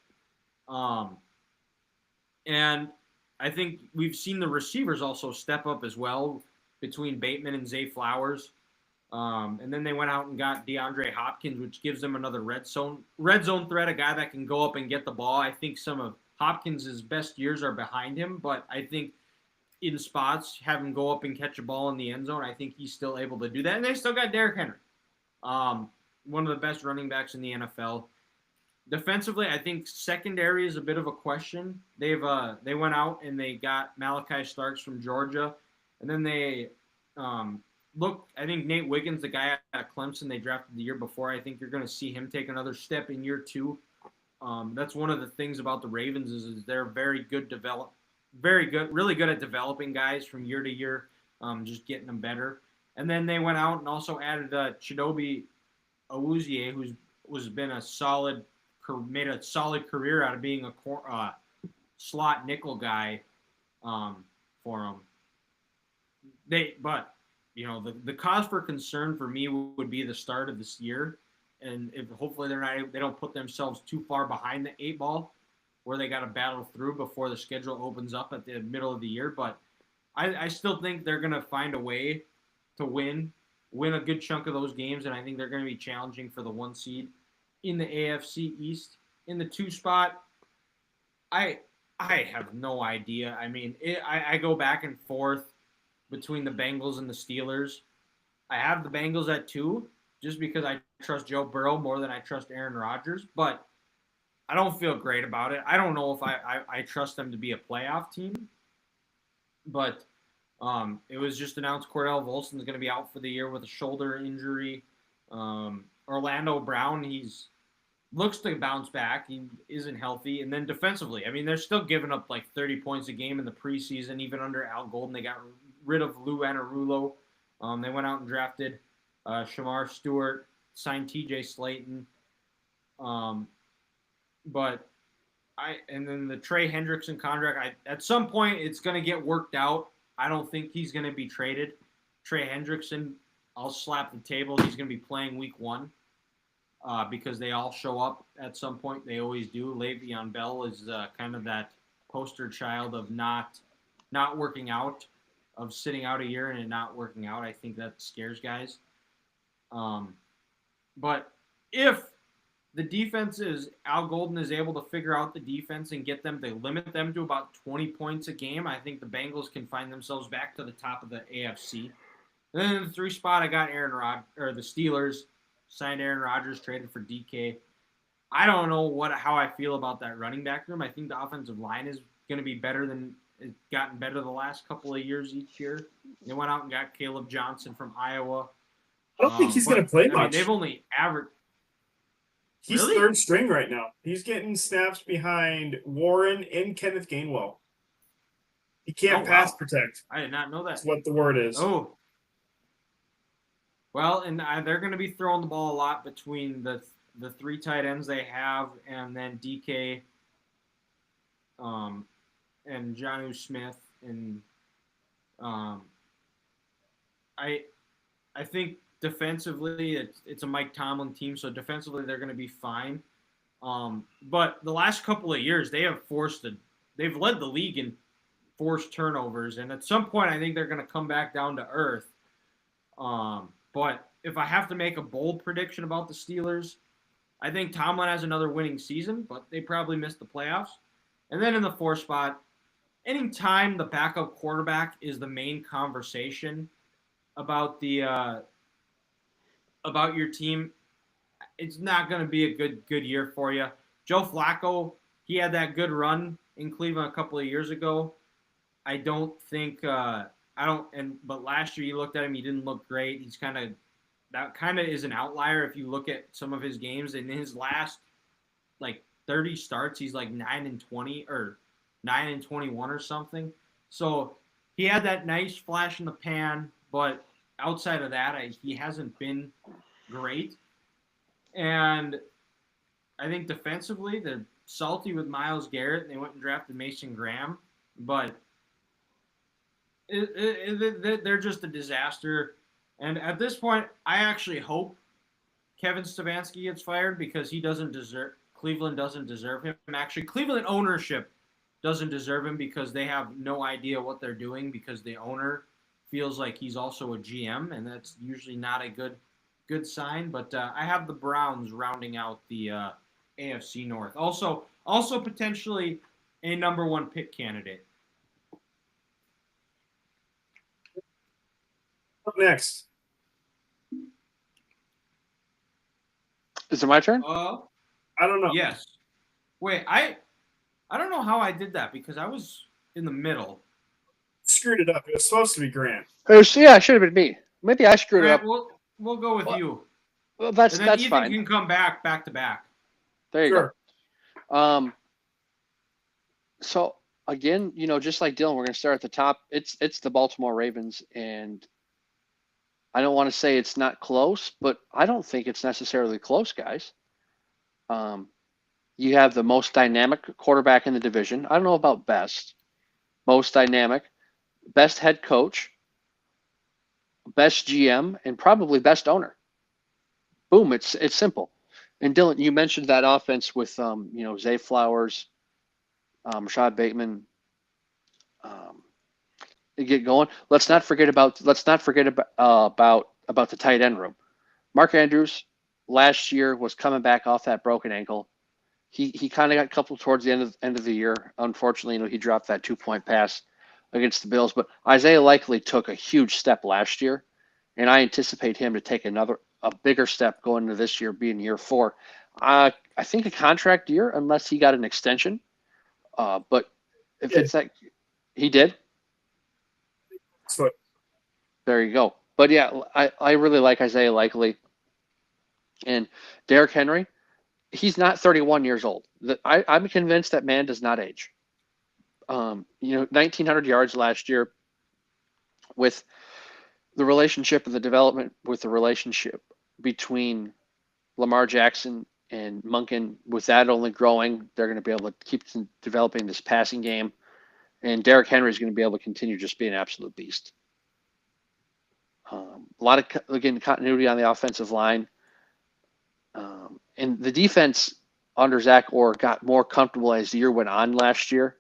And I think we've seen the receivers also step up as well between Bateman and Zay Flowers. And then they went out and got DeAndre Hopkins, which gives them another red zone threat, a guy that can go up and get the ball. I think some of Hopkins' best years are behind him, but I think in spots, have him go up and catch a ball in the end zone, I think he's still able to do that. And they still got Derrick Henry, one of the best running backs in the NFL. Defensively, I think secondary is a bit of a question. They went out and they got Malachi Starks from Georgia, and then they I think Nate Wiggins, the guy at Clemson they drafted the year before, I think you're going to see him take another step in year two. That's one of the things about the Ravens is they're really good at developing guys from year to year, just getting them better. And then they went out and also added Chidobe Awuzie, who's made a solid career out of being a slot nickel guy for them. The cause for concern for me would be the start of this year, and if hopefully they don't put themselves too far behind the 8 ball, where they got to battle through before the schedule opens up at the middle of the year. But I still think they're going to find a way to win a good chunk of those games, and I think they're going to be challenging for the 1 seed in the AFC East. In the 2 spot, I have no idea. I mean, I go back and forth between the Bengals and the Steelers. I have the Bengals at 2 just because I trust Joe Burrow more than I trust Aaron Rodgers, but I don't feel great about it. I don't know if I trust them to be a playoff team, but it was just announced Cordell Volson's going to be out for the year with a shoulder injury. Orlando Brown, looks to bounce back. He isn't healthy. And then defensively, I mean, they're still giving up like 30 points a game in the preseason, even under Al Golden. They got rid of Lou Anarumo. They went out and drafted Shamar Stewart, signed TJ Slayton. And then the Trey Hendrickson contract, at some point it's going to get worked out. I don't think he's going to be traded. Trey Hendrickson, I'll slap the table. He's going to be playing week 1 because they all show up at some point. They always do. Le'Veon Bell is kind of that poster child of not working out, of sitting out a year and it not working out. I think that scares guys. But if the defense Al Golden is able to figure out the defense and get them to limit them to about 20 points a game, I think the Bengals can find themselves back to the top of the AFC. And then in the 3 spot, I got the Steelers signed Aaron Rodgers, traded for DK. I don't know how I feel about that running back room. I think the offensive line is going to be it's gotten better the last couple of years each year. They went out and got Caleb Johnson from Iowa. I don't think he's going to play much. Mean, they've only averaged. He's really? Third string right now. He's getting snaps behind Warren and Kenneth Gainwell. He can't pass protect. I did not know that. That's what the word is. Oh. Well, and they're going to be throwing the ball a lot between the 3 tight ends they have, and then DK, and Jonnu Smith, and I think defensively it's a Mike Tomlin team, so defensively they're going to be fine. But the last couple of years they've led the league in forced turnovers, and at some point I think they're going to come back down to earth. But if I have to make a bold prediction about the Steelers, I think Tomlin has another winning season, but they probably missed the playoffs. And then in the 4 spot, anytime the backup quarterback is the main conversation about about your team, it's not going to be a good year for you. Joe Flacco, he had that good run in Cleveland a couple of years ago. I don't think but last year you looked at him, he didn't look great. He's that kind of is an outlier if you look at some of his games. In his last like 30 starts, he's like 9-20 or 9-21 or something. So he had that nice flash in the pan, but outside of that, he hasn't been great. And I think defensively, they're salty with Myles Garrett, and they went and drafted Mason Graham, but they're just a disaster. And at this point, I actually hope Kevin Stefanski gets fired because Cleveland doesn't deserve him. Actually, Cleveland ownership doesn't deserve him because they have no idea what they're doing because the owner feels like he's also a GM, and that's usually not a good sign. But I have the Browns rounding out the AFC North. Also potentially a number 1 pick candidate. Up next. Is it my turn? I don't know. Yes. Wait, I don't know how I did that because I was in the middle. Screwed it up. It was supposed to be Grant. It should have been me. Maybe I screwed it up. We'll go with you. Well, that's Ethan fine. Can come back to back. There you Sure. go. So again, just like Dylan, we're going to start at the top. It's the Baltimore Ravens, and I don't want to say it's not close, but I don't think it's necessarily close, guys. You have the most dynamic quarterback in the division. I don't know about best. Most dynamic, best head coach, best GM, and probably best owner. Boom, it's simple. And Dylan, you mentioned that offense with Zay Flowers, Rashad Bateman. Get going. Let's not forget about the tight end room. Mark Andrews last year was coming back off that broken ankle. He kind of got coupled towards the end of the year. Unfortunately, he dropped that 2-point pass against the Bills. But Isaiah Likely took a huge step last year, and I anticipate him to take a bigger step going into this year, being year 4. I think a contract year, unless he got an extension. But if it's like he did. So, there you go. But yeah, I really like Isaiah Likely. And Derrick Henry, he's not 31 years old. I'm convinced that man does not age. 1,900 yards last year with the relationship and the development with the relationship between Lamar Jackson and Monken. With that only growing, they're going to be able to keep developing this passing game. And Derrick Henry is going to be able to continue just being an absolute beast. A lot of, again, continuity on the offensive line. And the defense under Zach Orr got more comfortable as the year went on last year.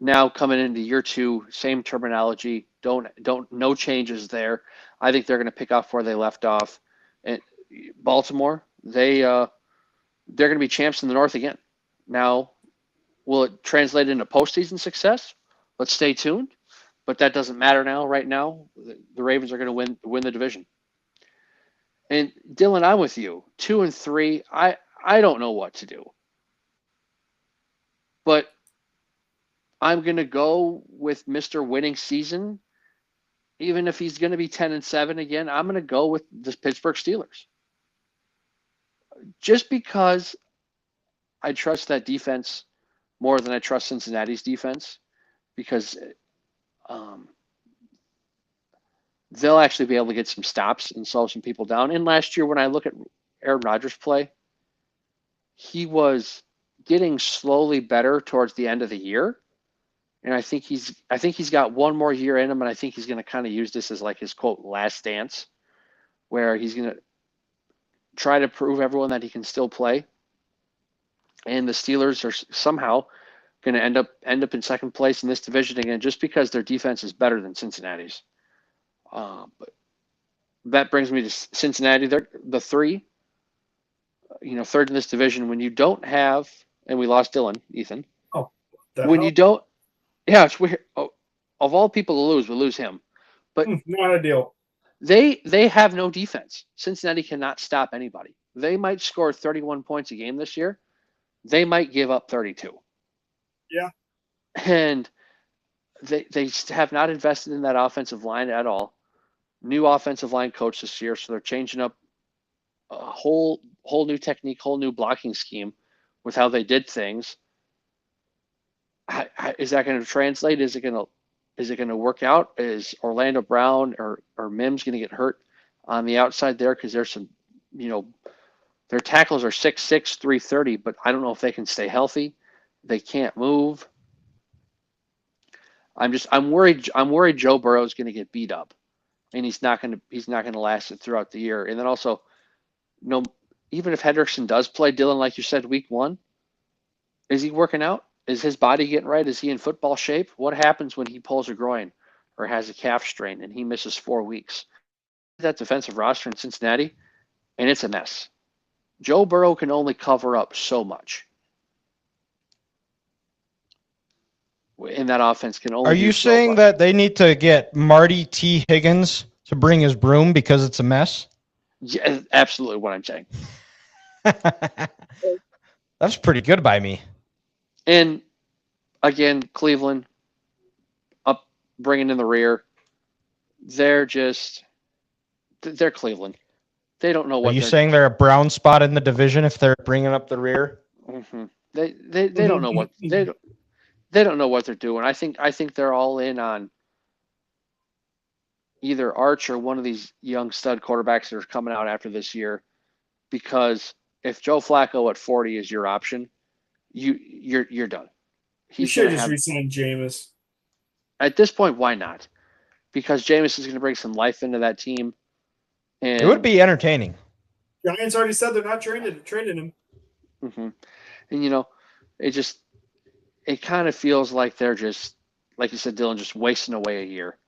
Now coming into year 2, same terminology. No changes there. I think they're going to pick up where they left off. And Baltimore, they're going to be champs in the North again. Now, will it translate into postseason success? Let's stay tuned. But that doesn't matter now. Right now, the Ravens are going to win the division. And Dylan, I'm with you. 2 and 3, I don't know what to do. But I'm going to go with Mr. Winning Season. Even if he's going to be 10 and 7 again, I'm going to go with the Pittsburgh Steelers. Just because I trust that defense more than I trust Cincinnati's defense, because they'll actually be able to get some stops and slow some people down. And last year, when I look at Aaron Rodgers play, he was getting slowly better towards the end of the year. And I think he's got one more year in him, and I think he's going to kind of use this as like his quote last dance, where he's going to try to prove everyone that he can still play. And the Steelers are somehow going to end up in second place in this division again, just because their defense is better than Cincinnati's. But that brings me to Cincinnati. They're the 3, third in this division. When you don't have, and we lost Dylan, Ethan. You don't, yeah, it's weird. Oh, of all people to lose, we lose him. But not ideal. They have no defense. Cincinnati cannot stop anybody. They might score 31 points a game this year. They might give up 32. Yeah. And they have not invested in that offensive line at all. New offensive line coach this year, so they're changing up a whole new technique, whole new blocking scheme with how they did things. Is that going to translate? Is it going to work out? Is Orlando Brown or Mims going to get hurt on the outside there? Because there's some, their tackles are 6'6", 330, but I don't know if they can stay healthy. They can't move. I'm worried Joe Burrow is going to get beat up, and he's not going to last it throughout the year. And then also, even if Hendrickson does play, Dylan, like you said, week 1, is he working out? Is his body getting right? Is he in football shape? What happens when he pulls a groin or has a calf strain and he misses 4 weeks? That defensive roster in Cincinnati, and it's a mess. Joe Burrow can only cover up so much. And that offense can only. Are you saying that they need to get Marty T. Higgins to bring his broom because it's a mess? Yeah, absolutely what I'm saying. That's pretty good by me. And again, Cleveland up, bringing in the rear. They're Cleveland. They don't know what. Are you saying they're a brown spot in the division if they're bringing up the rear? Mm-hmm. They don't know what they don't know what they're doing. I think they're all in on either Arch or one of these young stud quarterbacks that are coming out after this year. Because if Joe Flacco at 40 is your option, you're done. You should just re-sign Jameis. At this point, why not? Because Jameis is going to bring some life into that team. And it would be entertaining. Giants already said they're not trading him. Mm-hmm. And it kind of feels like they're just, like you said, Dylan, just wasting away a year.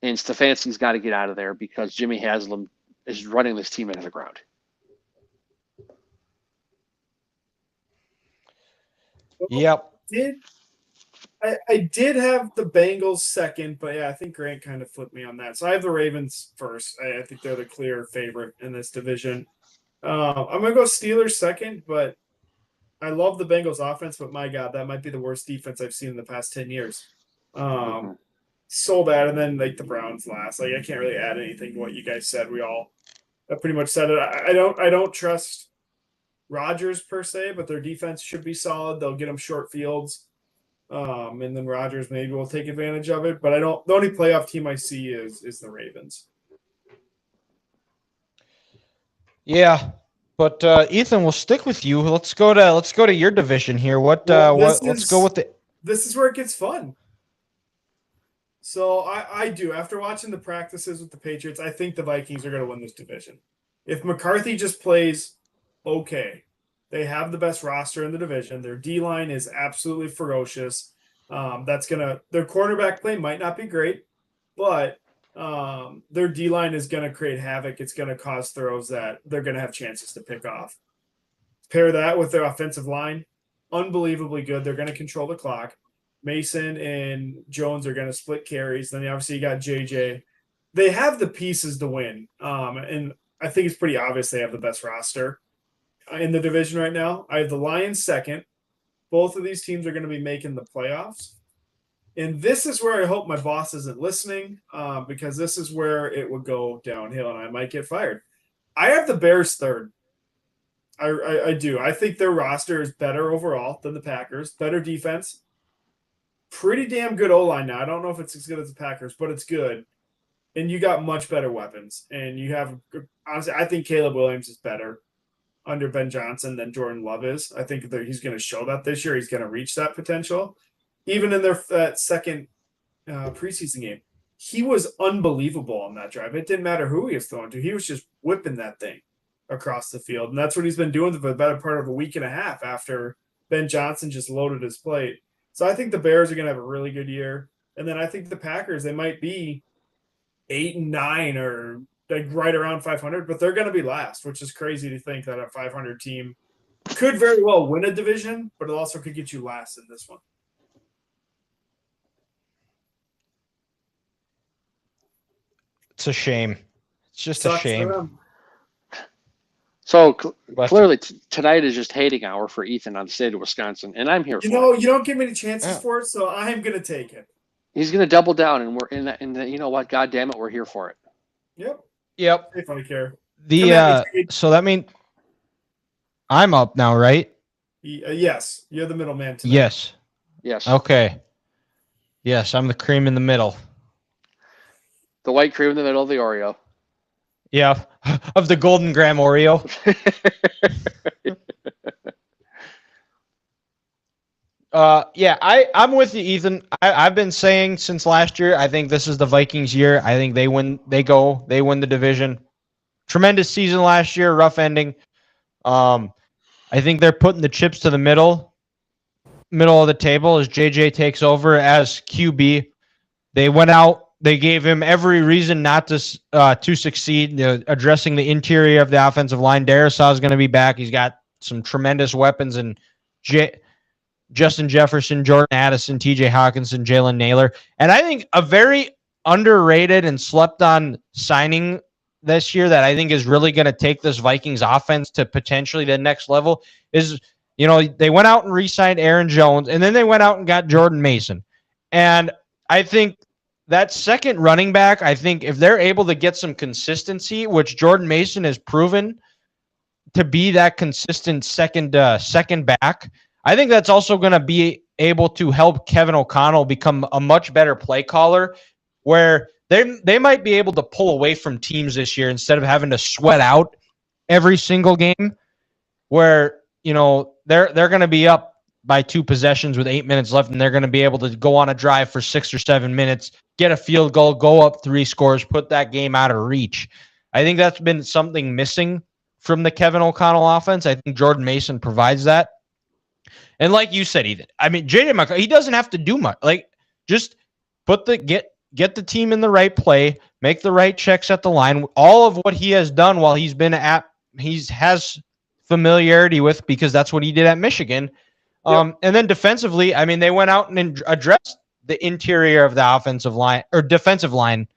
And Stefanski's got to get out of there because Jimmy Haslam is running this team into the ground. Yep. I did have the Bengals second, but yeah, I think Grant kind of flipped me on that. So I have the Ravens first. I think they're the clear favorite in this division. I'm going to go Steelers second, but I love the Bengals offense, but my God, that might be the worst defense I've seen in the past 10 years. So bad. And then the Browns last. I can't really add anything to what you guys said. We all pretty much said it. I don't trust Rodgers per se, but their defense should be solid. They'll get them short fields. And then Rodgers maybe will take advantage of it. But the only playoff team I see is the Ravens. Yeah. But Ethan, we'll stick with you. Let's go to your division here. Let's go with the. This is where it gets fun. So I do. After watching the practices with the Patriots, I think the Vikings are going to win this division. If McCarthy just plays okay, they have the best roster in the division. Their D-line is absolutely ferocious. Their quarterback play might not be great, but their D-line is going to create havoc. It's going to cause throws that they're going to have chances to pick off. Pair that with their offensive line, unbelievably good. They're going to control the clock. Mason and Jones are going to split carries. Then obviously you got JJ. They have the pieces to win. And I think it's pretty obvious they have the best roster in the division right now. I have the Lions second. Both of these teams are going to be making the playoffs. And this is where I hope my boss isn't listening because this is where it would go downhill and I might get fired. I have the Bears third. I do. I think their roster is better overall than the Packers. Better defense. Pretty damn good O-line now. I don't know if it's as good as the Packers, but it's good. And you got much better weapons. And you have – honestly, I think Caleb Williams is better under Ben Johnson than Jordan Love is. I think that he's going to show that this year. He's going to reach that potential. Even in that second preseason game, he was unbelievable on that drive. It didn't matter who he was throwing to. He was just whipping that thing across the field. And that's what he's been doing for the better part of a week and a half after Ben Johnson just loaded his plate. So I think the Bears are going to have a really good year. And then I think the Packers, they might be 8-9 or like right around 500, but they're going to be last, which is crazy to think that a 500 team could very well win a division, but it also could get you last in this one. It's a shame. It's just a shame. So clearly tonight is just hating hour for Ethan on the state of Wisconsin, and I'm here for it. You don't give me the chances for it, so I'm going to take it. He's going to double down, and we're in that. And you know what? God damn it, we're here for it. Yep. If I care. So that means I'm up now, right? Yes, you're the middleman tonight. Yes. Okay. Yes, I'm the cream in the middle. The white cream in the middle of the Oreo. Yeah, of the Golden Graham Oreo. I'm with you, Ethan. I've been saying since last year, I think this is the Vikings' year. I think they win the division. Tremendous season last year, rough ending. I think they're putting the chips to the middle of the table as JJ takes over as QB. They went out. They gave him every reason not to succeed. Addressing the interior of the offensive line. Darisaw is going to be back. He's got some tremendous weapons in Justin Jefferson, Jordan Addison, TJ Hawkinson, Jalen Naylor. And I think a very underrated and slept on signing this year that I think is really going to take this Vikings offense to potentially the next level is, they went out and re-signed Aaron Jones, and then they went out and got Jordan Mason. And I think that second running back, I think if they're able to get some consistency, which Jordan Mason has proven to be that consistent second back, I think that's also going to be able to help Kevin O'Connell become a much better play caller, where they might be able to pull away from teams this year instead of having to sweat out every single game, where they're going to be up by 2 possessions with 8 minutes left, and they're going to be able to go on a drive for 6 or 7 minutes, get a field goal, go up 3 scores, put that game out of reach. I think that's been something missing from the Kevin O'Connell offense. I think Jordan Mason provides that. And like you said, Ethan, I mean, JJ McCarthy, he doesn't have to do much. Like, just get the team in the right play, make the right checks at the line. All of what he has done while he's been has familiarity with, because that's what he did at Michigan. And then defensively, I mean, they went out and addressed the interior of the offensive line or defensive line,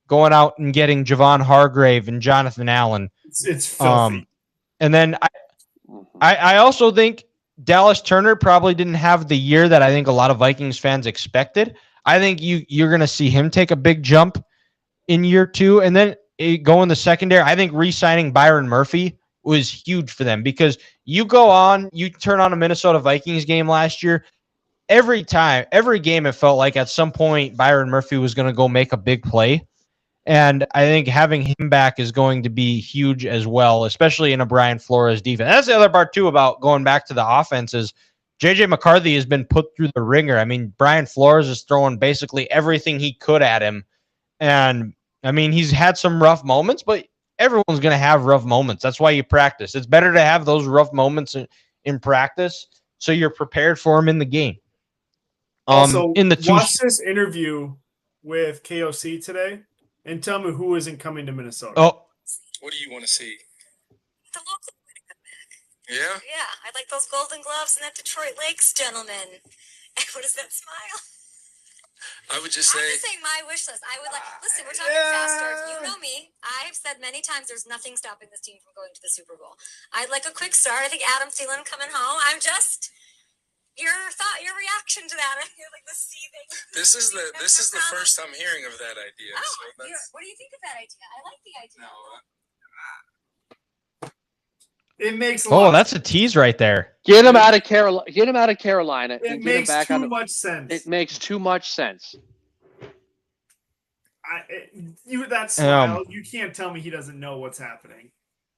going out and getting Javon Hargrave and Jonathan Allen. It's filthy. And then I also think Dallas Turner probably didn't have the year that I think a lot of Vikings fans expected. I think you're going to see him take a big jump in year 2. And then go in the secondary. I think re-signing Byron Murphy was huge for them, because you turn on a Minnesota Vikings game last year, every game it felt like at some point Byron Murphy was going to go make a big play. And I think having him back is going to be huge as well, especially in a Brian Flores defense. That's the other part too about going back to the offense is JJ McCarthy has been put through the ringer. I mean, Brian Flores is throwing basically everything he could at him. And I mean, he's had some rough moments, but everyone's going to have rough moments. That's why you practice. It's better to have those rough moments in practice so you're prepared for them in the game. Also, watch this interview with KOC today and tell me who isn't coming to Minnesota. Oh, what do you want to see? The local way to come back. Yeah? Yeah, I'd like those Golden Gloves and that Detroit Lakes gentleman. What is that smile? I would just say... I'm just saying my wish list. I would like... Listen, we're talking fast starts. You know me. I've said many times there's nothing stopping this team from going to the Super Bowl. I'd like a quick start. I think Adam Thielen coming home. I'm just... Your reaction to that. You're like the seething. This is the first I'm hearing of that idea. Oh, So what do you think of that idea? I like the idea. no, It makes a lot. Oh, that's a tease right there. Get him out of Carolina. Get him out of Carolina. It and get him makes back too much sense. It makes too much sense. That smile, you can't tell me he doesn't know what's happening.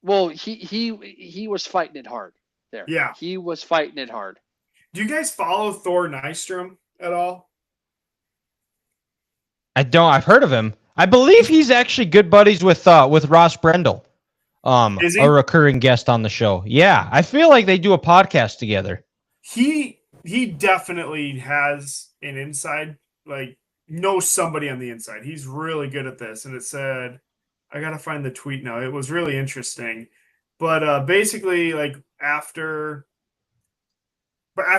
Well, he was fighting it hard there. Yeah. He was fighting it hard. Do you guys follow Thor Nystrom at all? I don't. I've heard of him. I believe he's actually good buddies with Ross Brendel, Is he? a recurring guest on the show. Yeah, I feel like they do a podcast together. He definitely has an inside, like, knows somebody on the inside. He's really good at this. And it said, I gotta find the tweet now. It was really interesting. But basically, like, after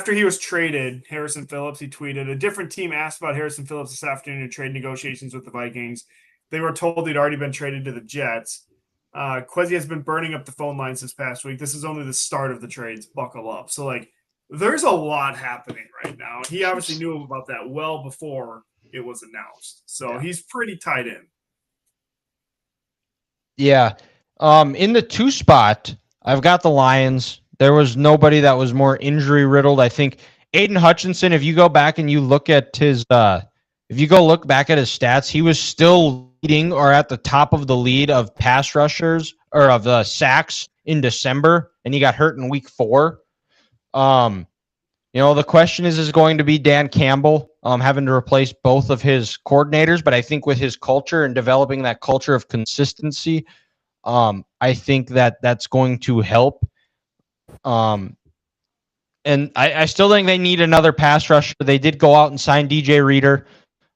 he was traded, Harrison Phillips, he tweeted, a different team asked about Harrison Phillips this afternoon in trade negotiations with the Vikings. They were told he'd already been traded to the Jets. Kwesi has been burning up the phone lines this past week. This is only the start of the trades. Buckle up. So, like, there's a lot happening right now. He obviously knew about that well before it was announced. So he's pretty tied in. Yeah. In the 2 spot, I've got the Lions. There was nobody that was more injury riddled. I think Aiden Hutchinson, if you go back and you look at his if you go look back at his stats, he was still leading or at the top of the lead of pass rushers or of the sacks in December, and he got hurt in week 4. The question is going to be Dan Campbell having to replace both of his coordinators, but I think with his culture and developing that culture of consistency, I think that's going to help. And I still think they need another pass rusher. They did go out and sign DJ Reader.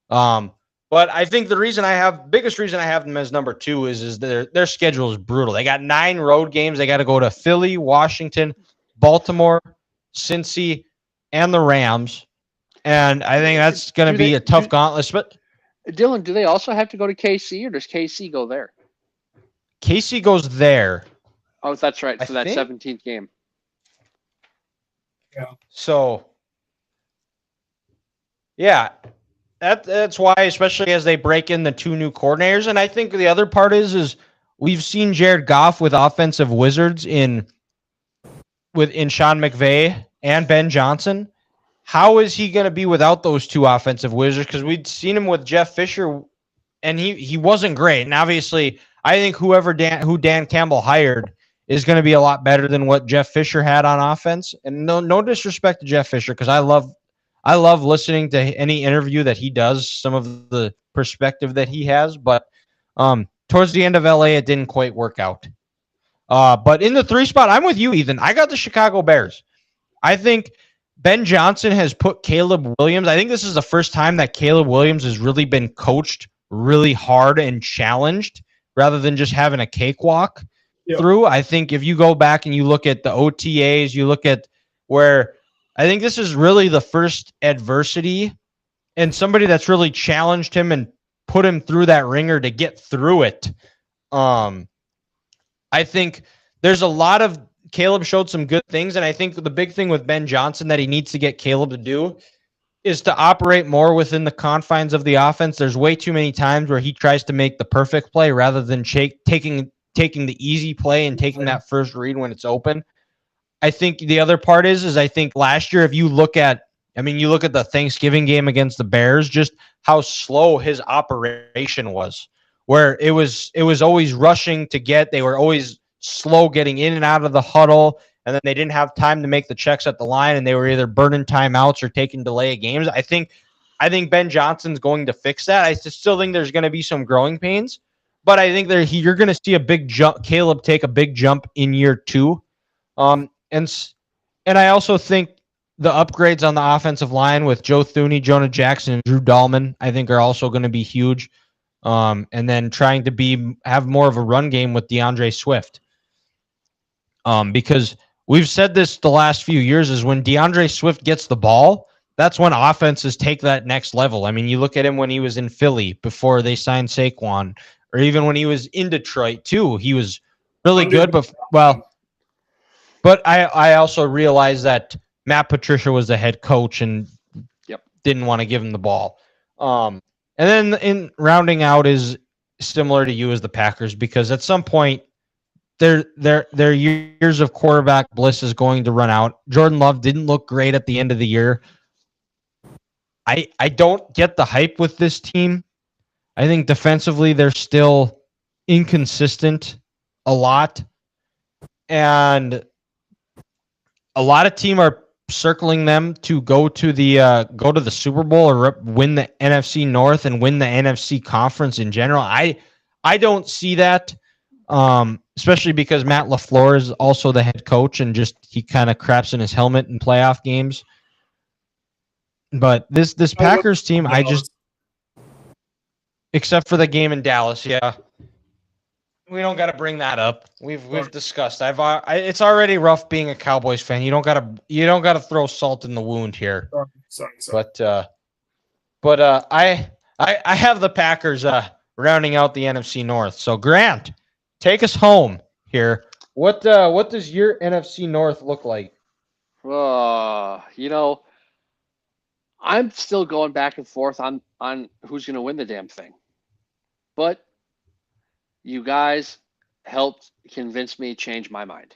But I think the biggest reason I have them as number 2 is their schedule is brutal. They got 9 road games. They got to go to Philly, Washington, Baltimore, Cincy, and the Rams. And I think that's going to be a tough gauntlet. But Dylan, do they also have to go to KC, or does KC go there? KC goes there. Oh, that's right. I For that think. 17th game. Yeah. So, yeah, that's why, especially as they break in the 2 new coordinators. And I think the other part is we've seen Jared Goff with offensive wizards in Sean McVay and Ben Johnson. How is he going to be without those 2 offensive wizards? Because we'd seen him with Jeff Fisher, and he wasn't great. And obviously, I think who Dan Campbell hired is going to be a lot better than what Jeff Fisher had on offense. And no disrespect to Jeff Fisher, because I love listening to any interview that he does, some of the perspective that he has. But towards the end of LA, it didn't quite work out. But in the 3 spot, I'm with you, Ethan. I got the Chicago Bears. I think Ben Johnson has put Caleb Williams. I think this is the first time that Caleb Williams has really been coached really hard and challenged rather than just having a cakewalk through. I think if you go back and you look at the OTAs, you look at where I think this is really the first adversity and somebody that's really challenged him and put him through that ringer to get through it. I think there's a lot of Caleb showed some good things, and I think the big thing with Ben Johnson that he needs to get Caleb to do is to operate more within the confines of the offense. There's way too many times where he tries to make the perfect play rather than taking the easy play and taking that first read when it's open. I think the other part is I think last year, if you look at the Thanksgiving game against the Bears, just how slow his operation was, where it was always rushing to they were always slow getting in and out of the huddle, and then they didn't have time to make the checks at the line, and they were either burning timeouts or taking delay of games. I think Ben Johnson's going to fix that. I still think there's going to be some growing pains, but I think you're going to see a big jump. Caleb take a big jump in year 2. And I also think the upgrades on the offensive line with Joe Thuney, Jonah Jackson, and Drew Dahlman, I think are also going to be huge. And then trying to have more of a run game with DeAndre Swift. Because we've said this the last few years is when DeAndre Swift gets the ball, that's when offenses take that next level. I mean, you look at him when he was in Philly before they signed Saquon, or even when he was in Detroit too. He was really good, but I also realized that Matt Patricia was the head coach and didn't want to give him the ball. And then in rounding out is similar to you as the Packers, because at some point their years of quarterback bliss is going to run out. Jordan Love didn't look great at the end of the year. I don't get the hype with this team. I think defensively they're still inconsistent a lot. And a lot of teams are circling them to go to the Super Bowl or win the NFC North and win the NFC conference in general. I don't see that, especially because Matt LaFleur is also the head coach and he kind of craps in his helmet in playoff games. But this Packers team, except for the game in Dallas, we don't got to bring that up. We've discussed. It's already rough being a Cowboys fan. You don't got to throw salt in the wound here. Sorry. But I have the Packers rounding out the NFC North. So Grant, take us home here. What does your NFC North look like? I'm still going back and forth on who's going to win the damn thing. But you guys helped convince me change my mind.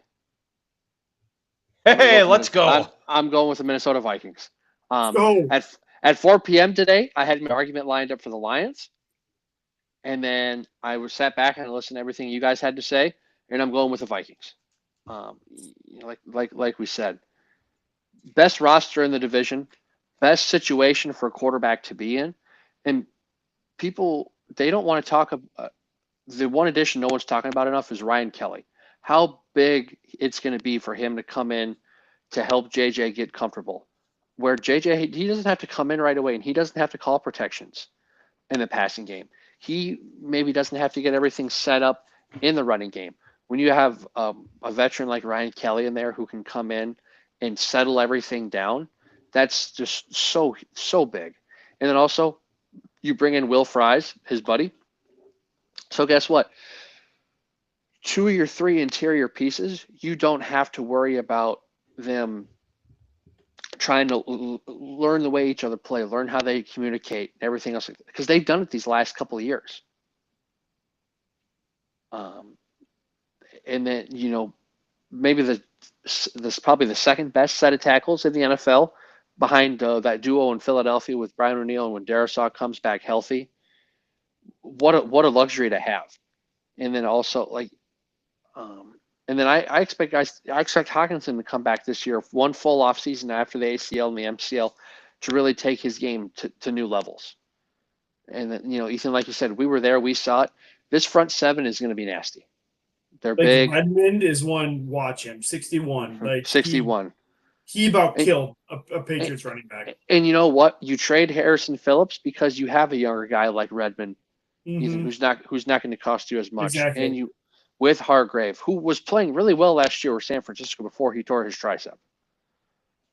Hey, let's go. I'm going with the Minnesota Vikings. Go. At 4 p.m. today, I had my argument lined up for the Lions. And then I was sat back and I listened to everything you guys had to say, and I'm going with the Vikings. Like we said, best roster in the division, best situation for a quarterback to be in, and people they don't want to talk about. The one addition no one's talking about enough is Ryan Kelly. How big it's going to be for him to come in to help JJ get comfortable. Where JJ, he doesn't have to come in right away, and he doesn't have to call protections in the passing game. He maybe doesn't have to get everything set up in the running game. When you have a veteran like Ryan Kelly in there who can come in and settle everything down, that's just so big. And then also, you bring in Will Fries, his buddy. So guess what? 2 of your 3 interior pieces, you don't have to worry about them trying to learn the way each other play, learn how they communicate, everything else, because they've done it these last couple of years. And then, maybe this probably the second best set of tackles in the NFL behind that duo in Philadelphia with Brian O'Neill, and when Darisaw comes back healthy. What a luxury to have. And then also and then I expect Hawkinson to come back this year, one full off season after the ACL and the MCL, to really take his game to new levels. And then, Ethan, like you said, we were there, we saw it. This front seven is going to be nasty. They're big. Redmond is one. Watch him, 61. 61. He about killed a Patriots running back. And you know what? You trade Harrison Phillips because you have a younger guy like Redmond, Ethan, who's not going to cost you as much. Exactly. And you with Hargrave, who was playing really well last year with San Francisco before he tore his tricep.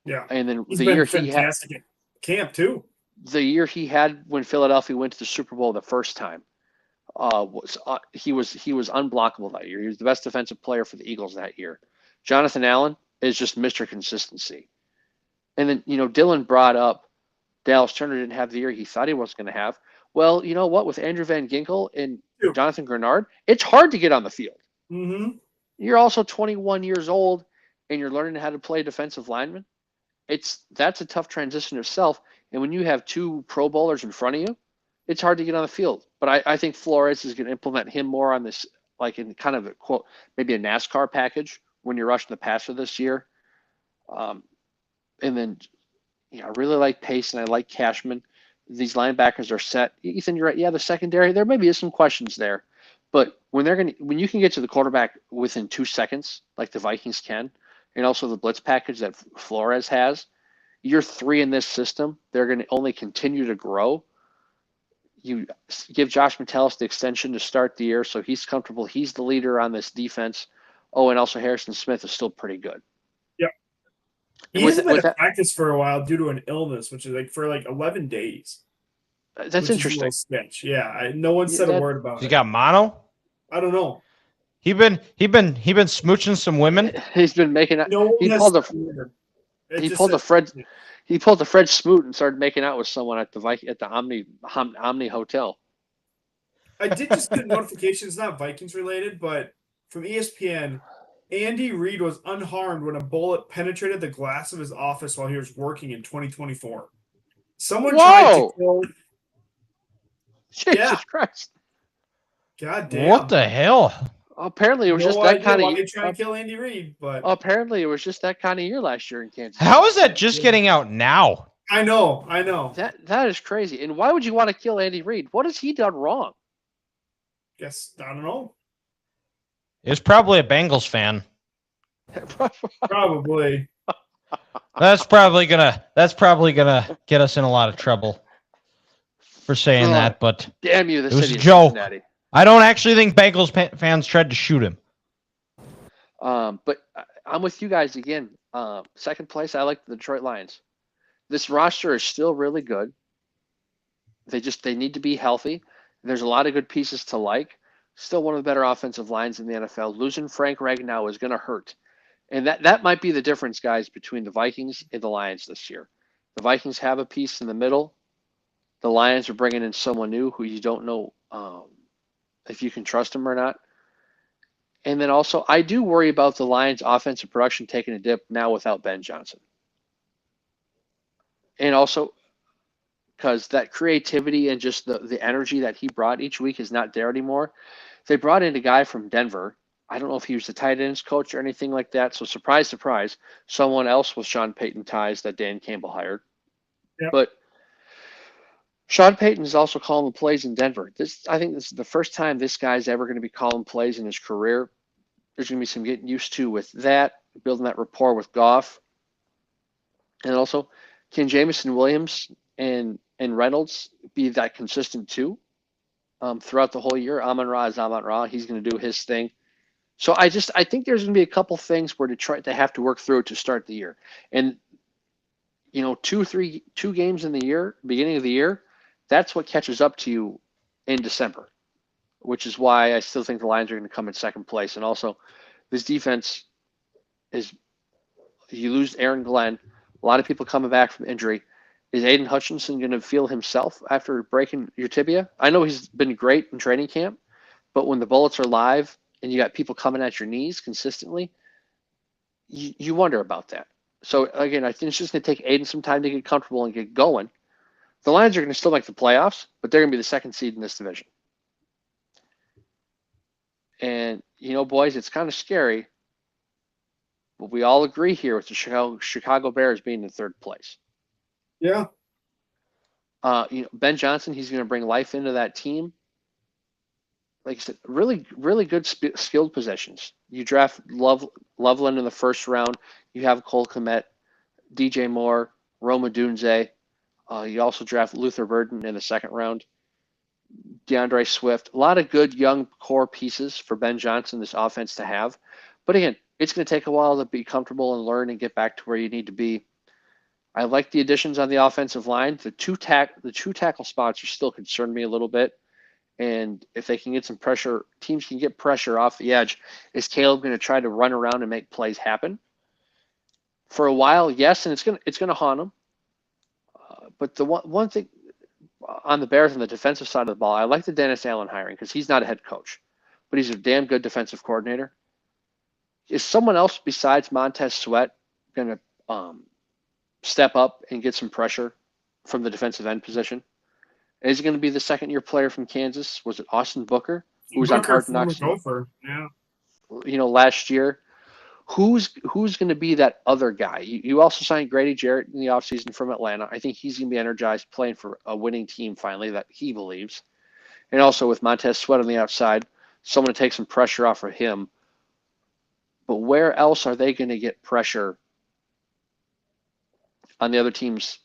Yeah. And then He's the been year fantastic at camp too. The year he had when Philadelphia went to the Super Bowl the first time, he was unblockable that year. He was the best defensive player for the Eagles that year. Jonathan Allen is just Mr. Consistency. And then, Dylan brought up Dallas Turner didn't have the year he thought he was going to have. Well, you know what? With Andrew Van Ginkel and Jonathan Grenard, it's hard to get on the field. Mm-hmm. You're also 21 years old, and you're learning how to play defensive lineman. That's a tough transition itself. And when you have 2 Pro Bowlers in front of you, it's hard to get on the field. But I think Flores is going to implement him more on this, like in kind of a quote, maybe a NASCAR package when you're rushing the passer this year. And then, I really like Pace and I like Cashman. These linebackers are set. Ethan, you're right. Yeah, the secondary, there maybe is some questions there. But when you can get to the quarterback within 2 seconds, like the Vikings can, and also the blitz package that Flores has, you're 3 in this system. They're going to only continue to grow. You give Josh Metellus the extension to start the year, so he's comfortable. He's the leader on this defense. Oh, and also Harrison Smith is still pretty good. Yep. He hasn't been in practice for a while due to an illness, which is for 11 days. That's interesting. Yeah, no one said a word about it. He got mono? I don't know. He been smooching some women. He's been making out. He pulled the Fred Smoot and started making out with someone at the Omni Hotel. I did just get notifications, not Vikings related, but from ESPN. Andy Reid was unharmed when a bullet penetrated the glass of his office while he was working in 2024. Someone tried to kill. Jesus Christ! God damn! What the hell? Apparently, it was just that kind of. Why they trying to kill Andy Reid? But apparently, it was just that kind of year last year in Kansas. How is that just getting out now? I know. That is crazy. And why would you want to kill Andy Reid? What has he done wrong? Guess I don't know. It was probably a Bengals fan. Probably. That's probably gonna get us in a lot of trouble for saying that. But damn you, it was a joke. Cincinnati. I don't actually think Bengals fans tried to shoot him. But I'm with you guys again. Second place, I like the Detroit Lions. This roster is still really good. They need to be healthy. There's a lot of good pieces to like. Still one of the better offensive lines in the NFL. Losing Frank Ragnow is going to hurt. And that might be the difference, guys, between the Vikings and the Lions this year. The Vikings have a piece in the middle. The Lions are bringing in someone new who you don't know if you can trust him or not. And then also, I do worry about the Lions' offensive production taking a dip now without Ben Johnson. And also, because that creativity and just the energy that he brought each week is not there anymore. They brought in a guy from Denver. I don't know if he was the tight ends coach or anything like that. So surprise, surprise, someone else with Sean Payton ties that Dan Campbell hired. Yep. But Sean Payton is also calling plays in Denver. I think this is the first time this guy's ever going to be calling plays in his career. There's going to be some getting used to with that, building that rapport with Goff. And also, can Jamison Williams and Reynolds be that consistent too throughout the whole year? Amon-Ra is Amon-Ra. He's going to do his thing. So I think there's going to be a couple things where Detroit, they have to work through to start the year. And, 2 games in the year, beginning of the year, that's what catches up to you in December, which is why I still think the Lions are going to come in second place. And also, this defense you lose Aaron Glenn, a lot of people coming back from injury. Is Aiden Hutchinson going to feel himself after breaking your tibia? I know he's been great in training camp, but when the bullets are live and you got people coming at your knees consistently, you wonder about that. So, again, I think it's just going to take Aiden some time to get comfortable and get going. The Lions are going to still make the playoffs, but they're going to be the second seed in this division. And, boys, it's kind of scary, but we all agree here with the Chicago Bears being in third place. Yeah. Ben Johnson, he's going to bring life into that team. Like I said, really, really good skilled positions. You draft Loveland in the first round. You have Cole Kmet, DJ Moore, Roma Dunze. You also draft Luther Burden in the second round. DeAndre Swift. A lot of good young core pieces for Ben Johnson, this offense to have. But again, it's going to take a while to be comfortable and learn and get back to where you need to be. I like the additions on the offensive line. The two tackle spots are still concerned me a little bit. And if they can get some pressure, teams can get pressure off the edge. Is Caleb going to try to run around and make plays happen? For a while, yes, and it's going to haunt them. But the one thing on the Bears on the defensive side of the ball, I like the Dennis Allen hiring because he's not a head coach, but he's a damn good defensive coordinator. Is someone else besides Montez Sweat going to step up and get some pressure from the defensive end position? Is it going to be the second-year player from Kansas? Was it Austin Booker, who was on Hard Knocks? Yeah. Last year. Who's going to be that other guy? You also signed Grady Jarrett in the offseason from Atlanta. I think he's going to be energized playing for a winning team finally that he believes. And also with Montez Sweat on the outside, someone to take some pressure off of him. But where else are they going to get pressure on the other team's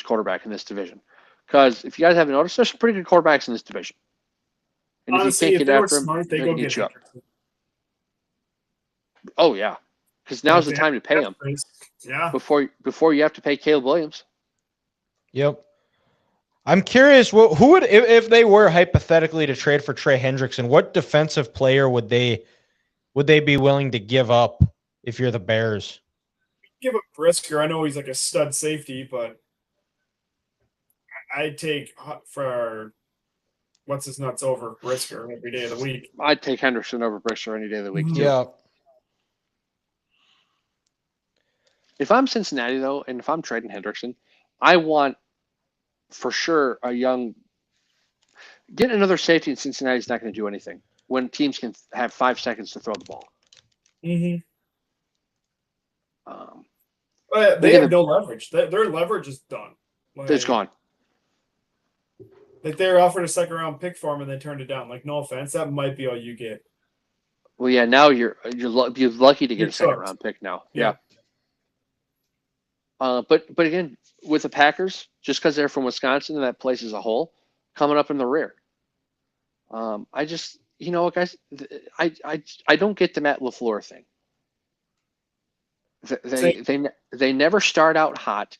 quarterback in this division? Because if you guys haven't noticed, there's some pretty good quarterbacks in this division. And Honestly, if you can't get after smart, them, they go get you up. Oh yeah, because now's the time to pay them. Yeah. Before you have to pay Caleb Williams. Yep. I'm curious, who would, if they were hypothetically to trade for Trey Hendrickson, what defensive player would they be willing to give up if you're the Bears? Give up Brisker. I know he's like a stud safety, but I'd take for what's his nuts over Brisker every day of the week. I'd take Hendrickson over Brisker any day of the week, too. Yeah. If I'm Cincinnati, though, and if I'm trading Hendrickson, I want for sure get another safety in Cincinnati is not going to do anything when teams can have 5 seconds to throw the ball. Mm-hmm. But they have no leverage. Their leverage is done. It's gone. Like they were offered a second-round pick for him and they turned it down. Like, no offense, that might be all you get. Well, yeah. Now you're lucky to get a second-round pick now. Yeah. But again, with the Packers, just because they're from Wisconsin and that place as a whole, coming up in the rear. I just, guys, I don't get the Matt LaFleur thing. They never start out hot.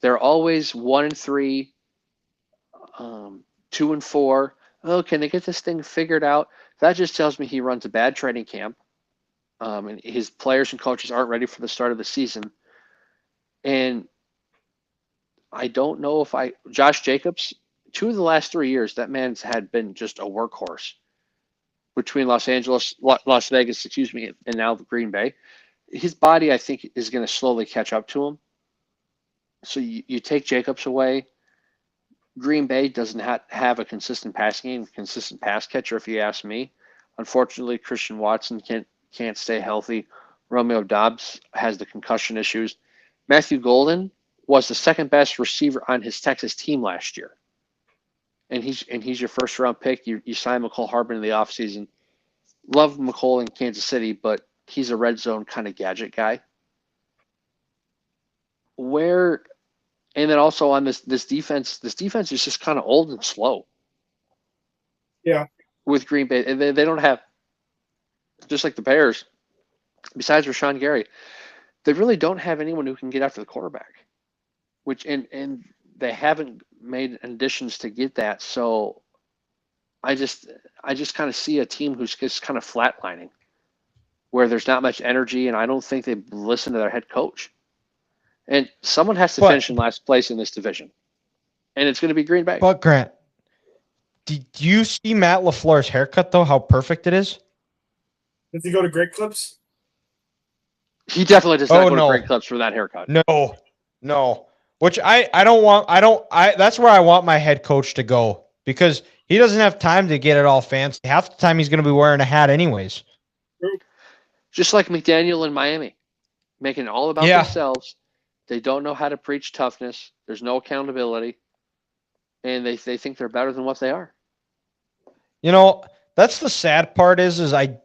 They're always 1-3, 2-4. Oh, can they get this thing figured out? That just tells me he runs a bad training camp, and his players and coaches aren't ready for the start of the season. And I don't know if Josh Jacobs, 2 of the last 3 years, that man's had been just a workhorse between Las Vegas, and now Green Bay. His body, I think, is going to slowly catch up to him. So you take Jacobs away. Green Bay doesn't have a consistent passing game, consistent pass catcher, if you ask me. Unfortunately, Christian Watson can't stay healthy. Romeo Doubs has the concussion issues. Matthew Golden was the second best receiver on his Texas team last year. And he's your first round pick. You signed McCole Hardman in the offseason. Love McCole in Kansas City, but he's a red zone kind of gadget guy. And then also on this defense is just kind of old and slow. Yeah. With Green Bay. And they don't have, just like the Bears, besides Rashawn Gary, they really don't have anyone who can get after the quarterback. And they haven't made additions to get that. So I just kind of see a team who's just kind of flatlining, where there's not much energy, and I don't think they listen to their head coach. And someone has to finish in last place in this division, and it's going to be Green Bay. But Grant, did you see Matt LaFleur's haircut though? How perfect it is. Does he go to Great Clips? He definitely does not go to Great Clips for that haircut. No. Which I don't want. That's where I want my head coach to go, because he doesn't have time to get it all fancy. Half the time he's going to be wearing a hat anyways. Just like McDaniel in Miami, making it all about themselves. They don't know how to preach toughness. There's no accountability, and they think they're better than what they are. You know, that's the sad part is I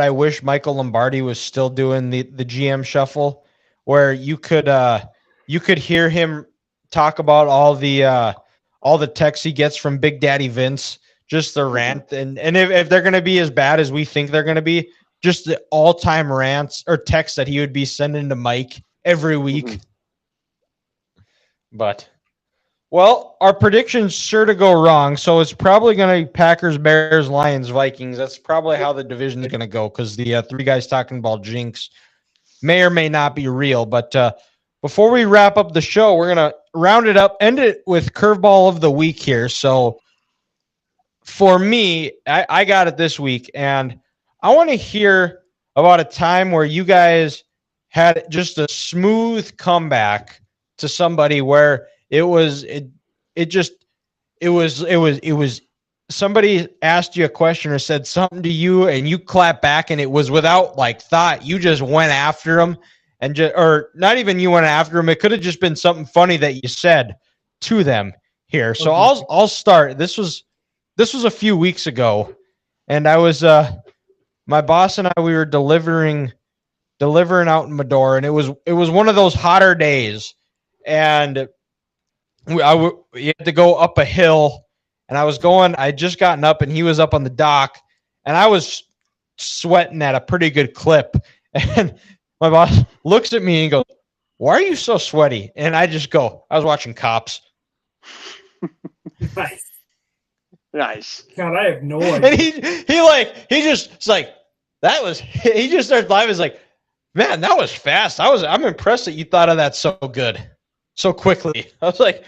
wish Michael Lombardi was still doing the GM shuffle, where you could hear him talk about all the texts he gets from Big Daddy Vince, just the rant, and if they're going to be as bad as we think they're going to be, just the all-time rants or texts that he would be sending to Mike every week. Mm-hmm. But, well, our prediction's sure to go wrong, so it's probably going to be Packers, Bears, Lions, Vikings. That's probably how the division is going to go, because the three guys talking about jinx may or may not be real. But before we wrap up the show, we're going to round it up, end it with curveball of the week here. So for me, I got it this week, and I want to hear about a time where you guys had just a smooth comeback to somebody, where it was somebody asked you a question or said something to you and you clapped back, and it was without like thought. You just went after them, or not even you went after them. It could have just been something funny that you said to them here. So I'll start. This was a few weeks ago, and I was my boss and I, we were delivering out in Medora, and it was one of those hotter days, and we had to go up a hill, and I just gotten up, and he was up on the dock, and I was sweating at a pretty good clip, and my boss looks at me and goes, "Why are you so sweaty?" And I just go, "I was watching Cops." Nice. God, I have no idea. And he just starts laughing. He's like, "Man, that was fast. I'm impressed that you thought of that so good, so quickly." I was like,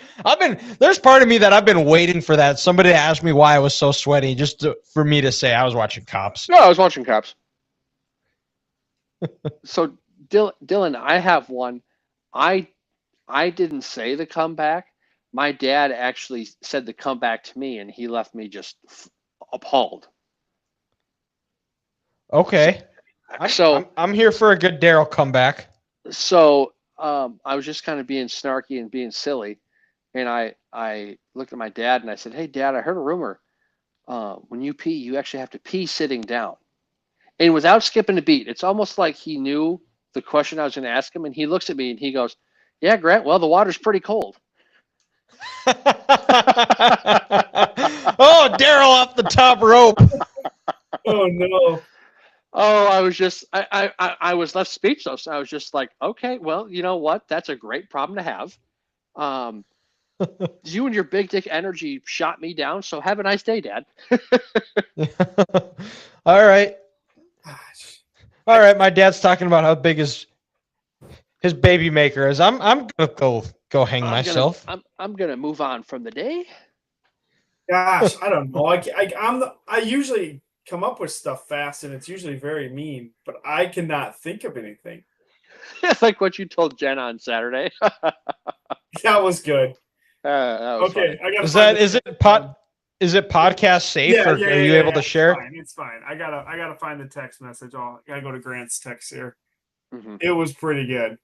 there's part of me that I've been waiting for that. Somebody asked me why I was so sweaty, for me to say I was watching Cops. No, I was watching Cops. So, Dylan, I have one. I didn't say the comeback. My dad actually said the comeback to me, and he left me just appalled. Okay. I'm here for a good Daryl comeback. So I was just kind of being snarky and being silly, and I looked at my dad and I said, "Hey, Dad, I heard a rumor. When you pee, you actually have to pee sitting down." And without skipping a beat, it's almost like he knew the question I was going to ask him, and he looks at me and he goes, "Yeah, Grant, well, the water's pretty cold." Oh, Daryl off the top rope. Oh, no. Oh, I was just, I was left speechless. I was just like, okay, well, you know what? That's a great problem to have. You and your big dick energy shot me down. So have a nice day, Dad. All right. My dad's talking about how big his baby maker is. I'm gonna go go hang myself. I'm gonna move on from the day. Gosh, I don't know. I usually come up with stuff fast, and it's usually very mean, but I cannot think of anything. Like what you told Jen on Saturday. That was good. That was Okay, funny. Is it podcast safe, or are you able to share? It's fine. I gotta find the text message. I gotta go to Grant's text here. Mm-hmm. It was pretty good.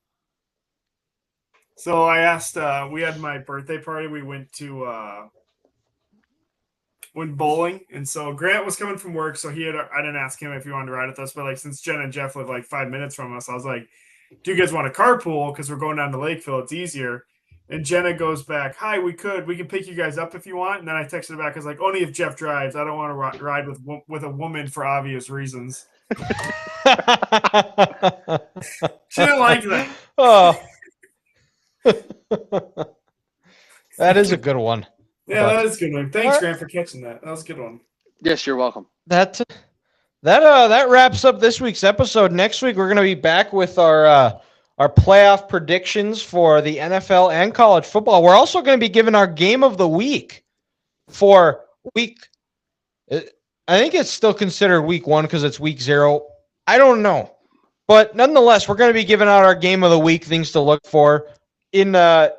So I asked. We had my birthday party. We went bowling, and so Grant was coming from work. So I didn't ask him if he wanted to ride with us, but like since Jen and Jeff live like 5 minutes from us, I was like, "Do you guys want to carpool? Because we're going down to Lakeville. It's easier." And Jenna goes back, "Hi, we can pick you guys up if you want." And then I texted her back, I was like, "Only if Jeff drives. I don't want to ride with a woman for obvious reasons." She didn't like that. Oh, that is a good one. Yeah, that is a good one. Thanks, Grant, for catching that. That was a good one. Yes, you're welcome. That wraps up this week's episode. Next week we're going to be back with our playoff predictions for the NFL and college football. We're also going to be giving our game of the week for week. I think it's still considered week 1 because it's week 0. I don't know, but nonetheless, we're going to be giving out our game of the week, things to look for in the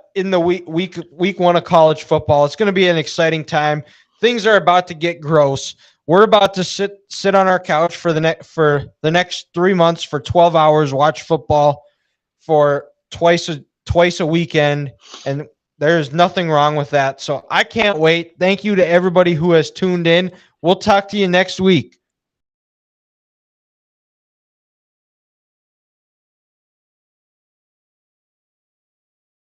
week 1 of college football. It's going to be an exciting time. Things are about to get gross. We're about to sit on our couch for the next 3 months for 12 hours, watch football for twice a weekend, and there's nothing wrong with that. So I can't wait. Thank you to everybody who has tuned in. We'll talk to you next week.